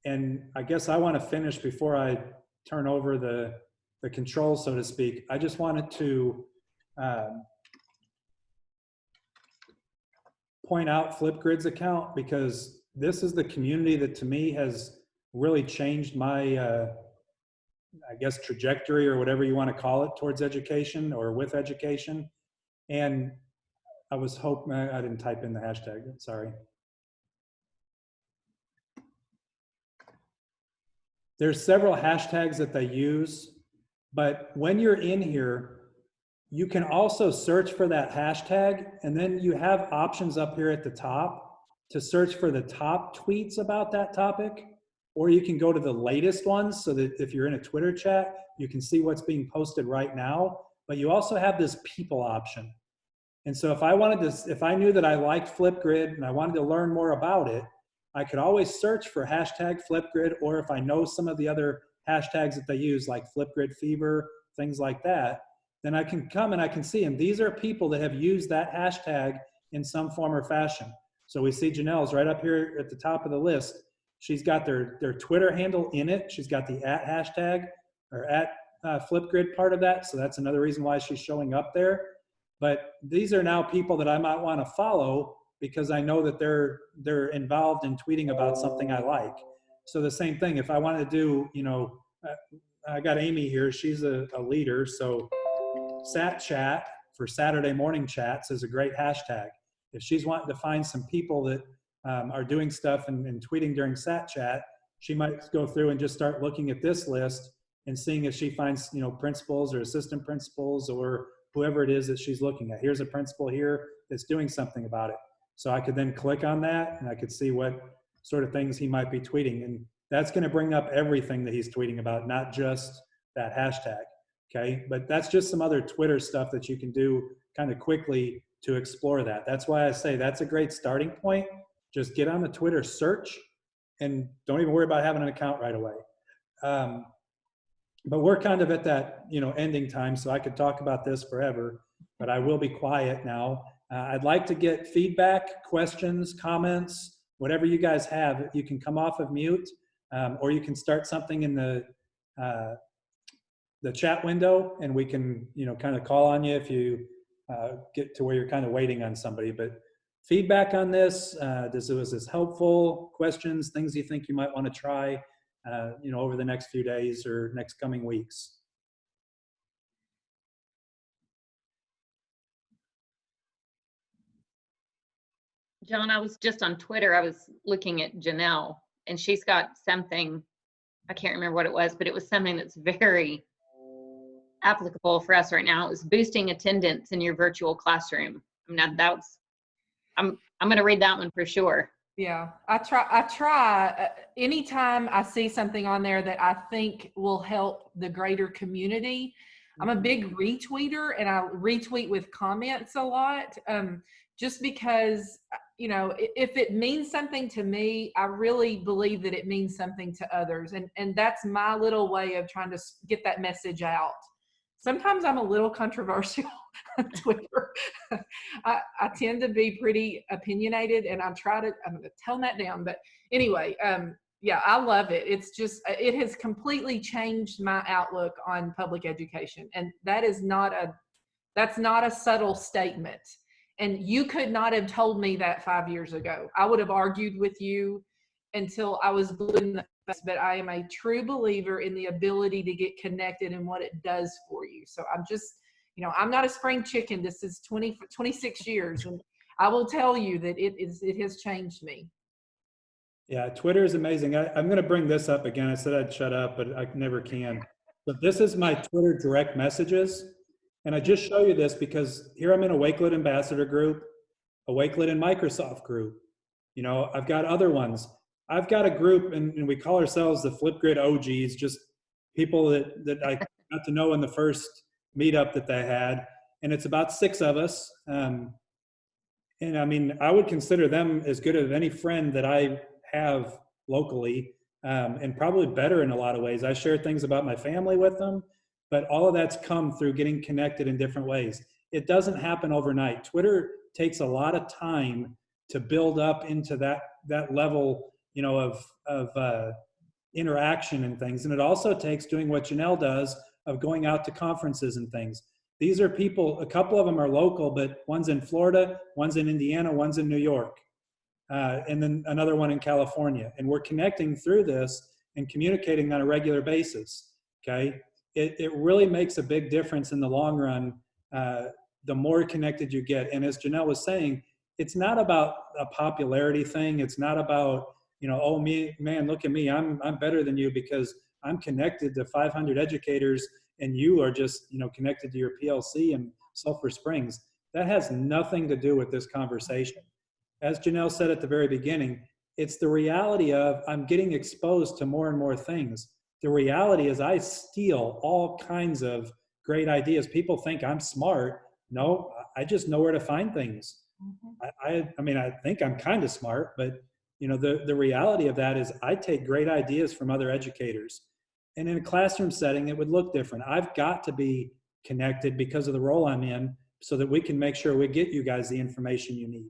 And I guess I want to finish before I turn over the controls, so to speak. I just wanted to point out Flipgrid's account because this is the community that to me has really changed my I guess trajectory or whatever you want to call it towards education or with education. And I was hoping, I didn't type in the hashtag, sorry. There's several hashtags that they use, but when you're in here, you can also search for that hashtag and then you have options up here at the top to search for the top tweets about that topic. Or you can go to the latest ones so that if you're in a Twitter chat, you can see what's being posted right now. But you also have this people option. And so if I knew that I liked Flipgrid and I wanted to learn more about it, I could always search for hashtag Flipgrid, or if I know some of the other hashtags that they use, like Flipgrid Fever, things like that, then I can come and I can see them. These are people that have used that hashtag in some form or fashion. So we see Janelle's right up here at the top of the list. She's got their Twitter handle in it. She's got the @ hashtag or @ Flipgrid part of that. So that's another reason why she's showing up there. But these are now people that I might want to follow because I know that they're involved in tweeting about something I like. So the same thing, if I wanted to do, I got Amy here. She's a leader. So Sat Chat for Saturday morning chats is a great hashtag. If she's wanting to find some people that are doing stuff and tweeting during Sat Chat, she might go through and just start looking at this list and seeing if she finds, principals or assistant principals or whoever it is that she's looking at. Here's a principal here that's doing something about it. So I could then click on that and I could see what sort of things he might be tweeting. And that's going to bring up everything that he's tweeting about, not just that hashtag. Okay. But that's just some other Twitter stuff that you can do kind of quickly to explore that. That's why I say that's a great starting point. Just get on the Twitter search and don't even worry about having an account right away. But we're kind of at that, ending time, so I could talk about this forever, but I will be quiet now. I'd like to get feedback, questions, comments, whatever you guys have. You can come off of mute, or you can start something in the chat window, and we can, kind of call on you if you get to where you're kind of waiting on somebody. But feedback on this, was this helpful? Questions, things you think you might want to try, over the next few days or next coming weeks. John, I was just on Twitter. I was looking at Janelle, and she's got something, I can't remember what it was, but it was something that's very applicable for us right now. It was boosting attendance in your virtual classroom. I mean, I'm going to read that one for sure, Yeah, I try anytime I see something on there that I think will help the greater community. I'm a big retweeter and I retweet with comments a lot. Just because, if it means something to me, I really believe that it means something to others. And that's my little way of trying to get that message out. Sometimes I'm a little controversial on Twitter. I tend to be pretty opinionated and I'm going to tone that down. But anyway, yeah, I love it. It's just, it has completely changed my outlook on public education. And that's not a subtle statement. And you could not have told me that 5 years ago. I would have argued with you until I was blue in the face, but I am a true believer in the ability to get connected and what it does for you. So I'm just, I'm not a spring chicken. This is 26 years. And I will tell you that it has changed me. Yeah, Twitter is amazing. I'm going to bring this up again. I said I'd shut up, but I never can. But this is my Twitter direct messages. And I just show you this because here I'm in a Wakelet Ambassador group, a Wakelet and Microsoft group. I've got other ones. I've got a group, and we call ourselves the Flipgrid OGs, just people that I got to know in the first meetup that they had. And it's about 6 of us. And I mean, I would consider them as good as any friend that I have locally, and probably better in a lot of ways. I share things about my family with them, but all of that's come through getting connected in different ways. It doesn't happen overnight. Twitter takes a lot of time to build up into that level, of interaction and things. And it also takes doing what Janelle does of going out to conferences and things. These are people, a couple of them are local, but one's in Florida, one's in Indiana, one's in New York, and then another one in California. And we're connecting through this and communicating on a regular basis, okay? It really makes a big difference in the long run, the more connected you get. And as Janelle was saying, it's not about a popularity thing. It's not about, oh, man, look at me. I'm better than you because I'm connected to 500 educators and you are just, connected to your PLC in Sulphur Springs. That has nothing to do with this conversation. As Janelle said at the very beginning, it's the reality of I'm getting exposed to more and more things. The reality is I steal all kinds of great ideas. People think I'm smart. No, I just know where to find things. I mean, I think I'm kind of smart, but the reality of that is I take great ideas from other educators. And in a classroom setting, it would look different. I've got to be connected because of the role I'm in so that we can make sure we get you guys the information you need.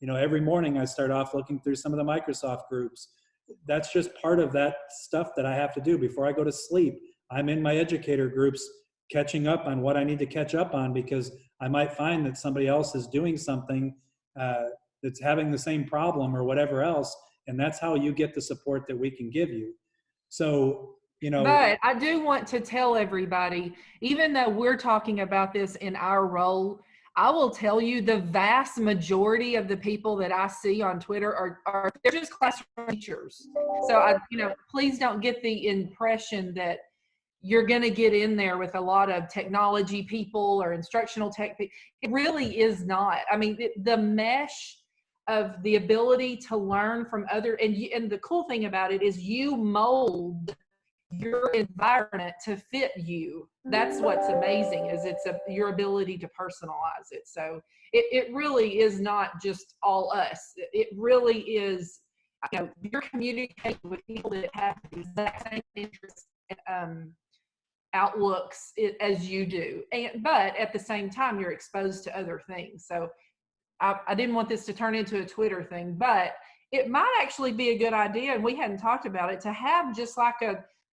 Every morning I start off looking through some of the Microsoft groups. That's just part of that stuff that I have to do before I go to sleep. I'm in my educator groups catching up on what I need to catch up on because I might find that somebody else is doing something that's having the same problem or whatever else. And that's how you get the support that we can give you. So, But I do want to tell everybody, even though we're talking about this in our role, I will tell you the vast majority of the people that I see on Twitter are they're just classroom teachers. So please don't get the impression that you're going to get in there with a lot of technology people or instructional tech people. It really is not. I mean, the mesh of the ability to learn from other, and the cool thing about it is you mold your environment to fit you. That's what's amazing is your ability to personalize it. So it really is not just all us. It really is, you're communicating with people that have the exact same interests, outlooks as you do. But at the same time, you're exposed to other things. So I didn't want this to turn into a Twitter thing, but it might actually be a good idea, and we hadn't talked about it, to have just like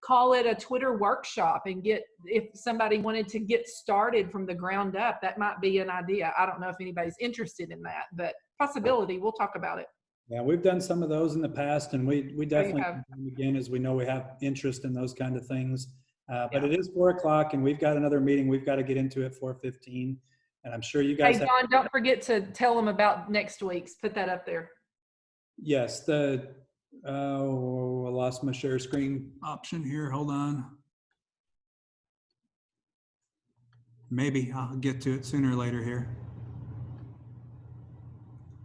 call it a Twitter workshop and if somebody wanted to get started from the ground up, that might be an idea. I don't know if anybody's interested in that, but possibility. We'll talk about it. Yeah, we've done some of those in the past, and we definitely can do them again as we know we have interest in those kind of things. But it is 4 o'clock, and we've got another meeting we've got to get into at 4:15. And I'm sure you guys Hey, John, don't forget to tell them about next week's. Put that up there. Yes, I lost my share screen option here. Hold on. Maybe I'll get to it sooner or later here.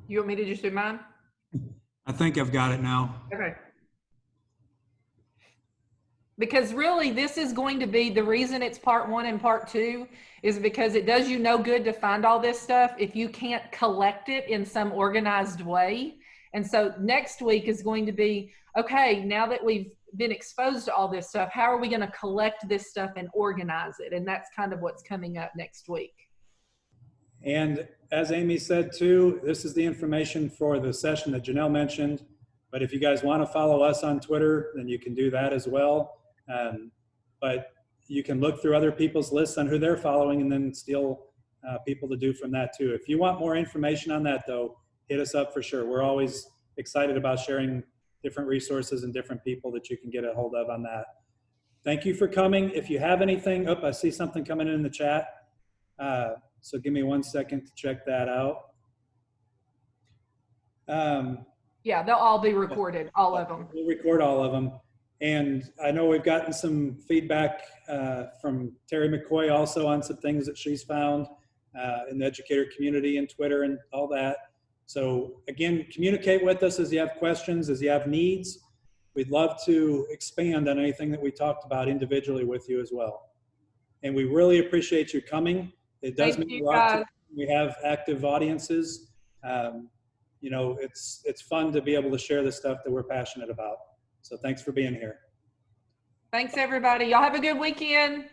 You want me to just do mine? I think I've got it now. Okay. Because really, this is going to be the reason it's part 1 and part 2 is because it does you no good to find all this stuff if you can't collect it in some organized way. And so next week is going to be, okay, now that we've been exposed to all this stuff, how are we going to collect this stuff and organize it? And that's kind of what's coming up next week. And as Amy said too, this is the information for the session that Janelle mentioned. But if you guys want to follow us on Twitter, then you can do that as well. But you can look through other people's lists on who they're following and then steal people to do from that too. If you want more information on that though, hit us up for sure. We're always excited about sharing different resources and different people that you can get a hold of on that. Thank you for coming. If you have anything, I see something coming in the chat. So give me 1 second to check that out. Yeah, they'll all be recorded, all of them. We'll record all of them. And I know we've gotten some feedback from Terry McCoy also on some things that she's found in the educator community and Twitter and all that. So again, communicate with us as you have questions, as you have needs. We'd love to expand on anything that we talked about individually with you as well. And we really appreciate you coming. It does mean a lot to we have active audiences. You know, it's fun to be able to share the stuff that we're passionate about. So thanks for being here. Thanks, everybody. Y'all have a good weekend.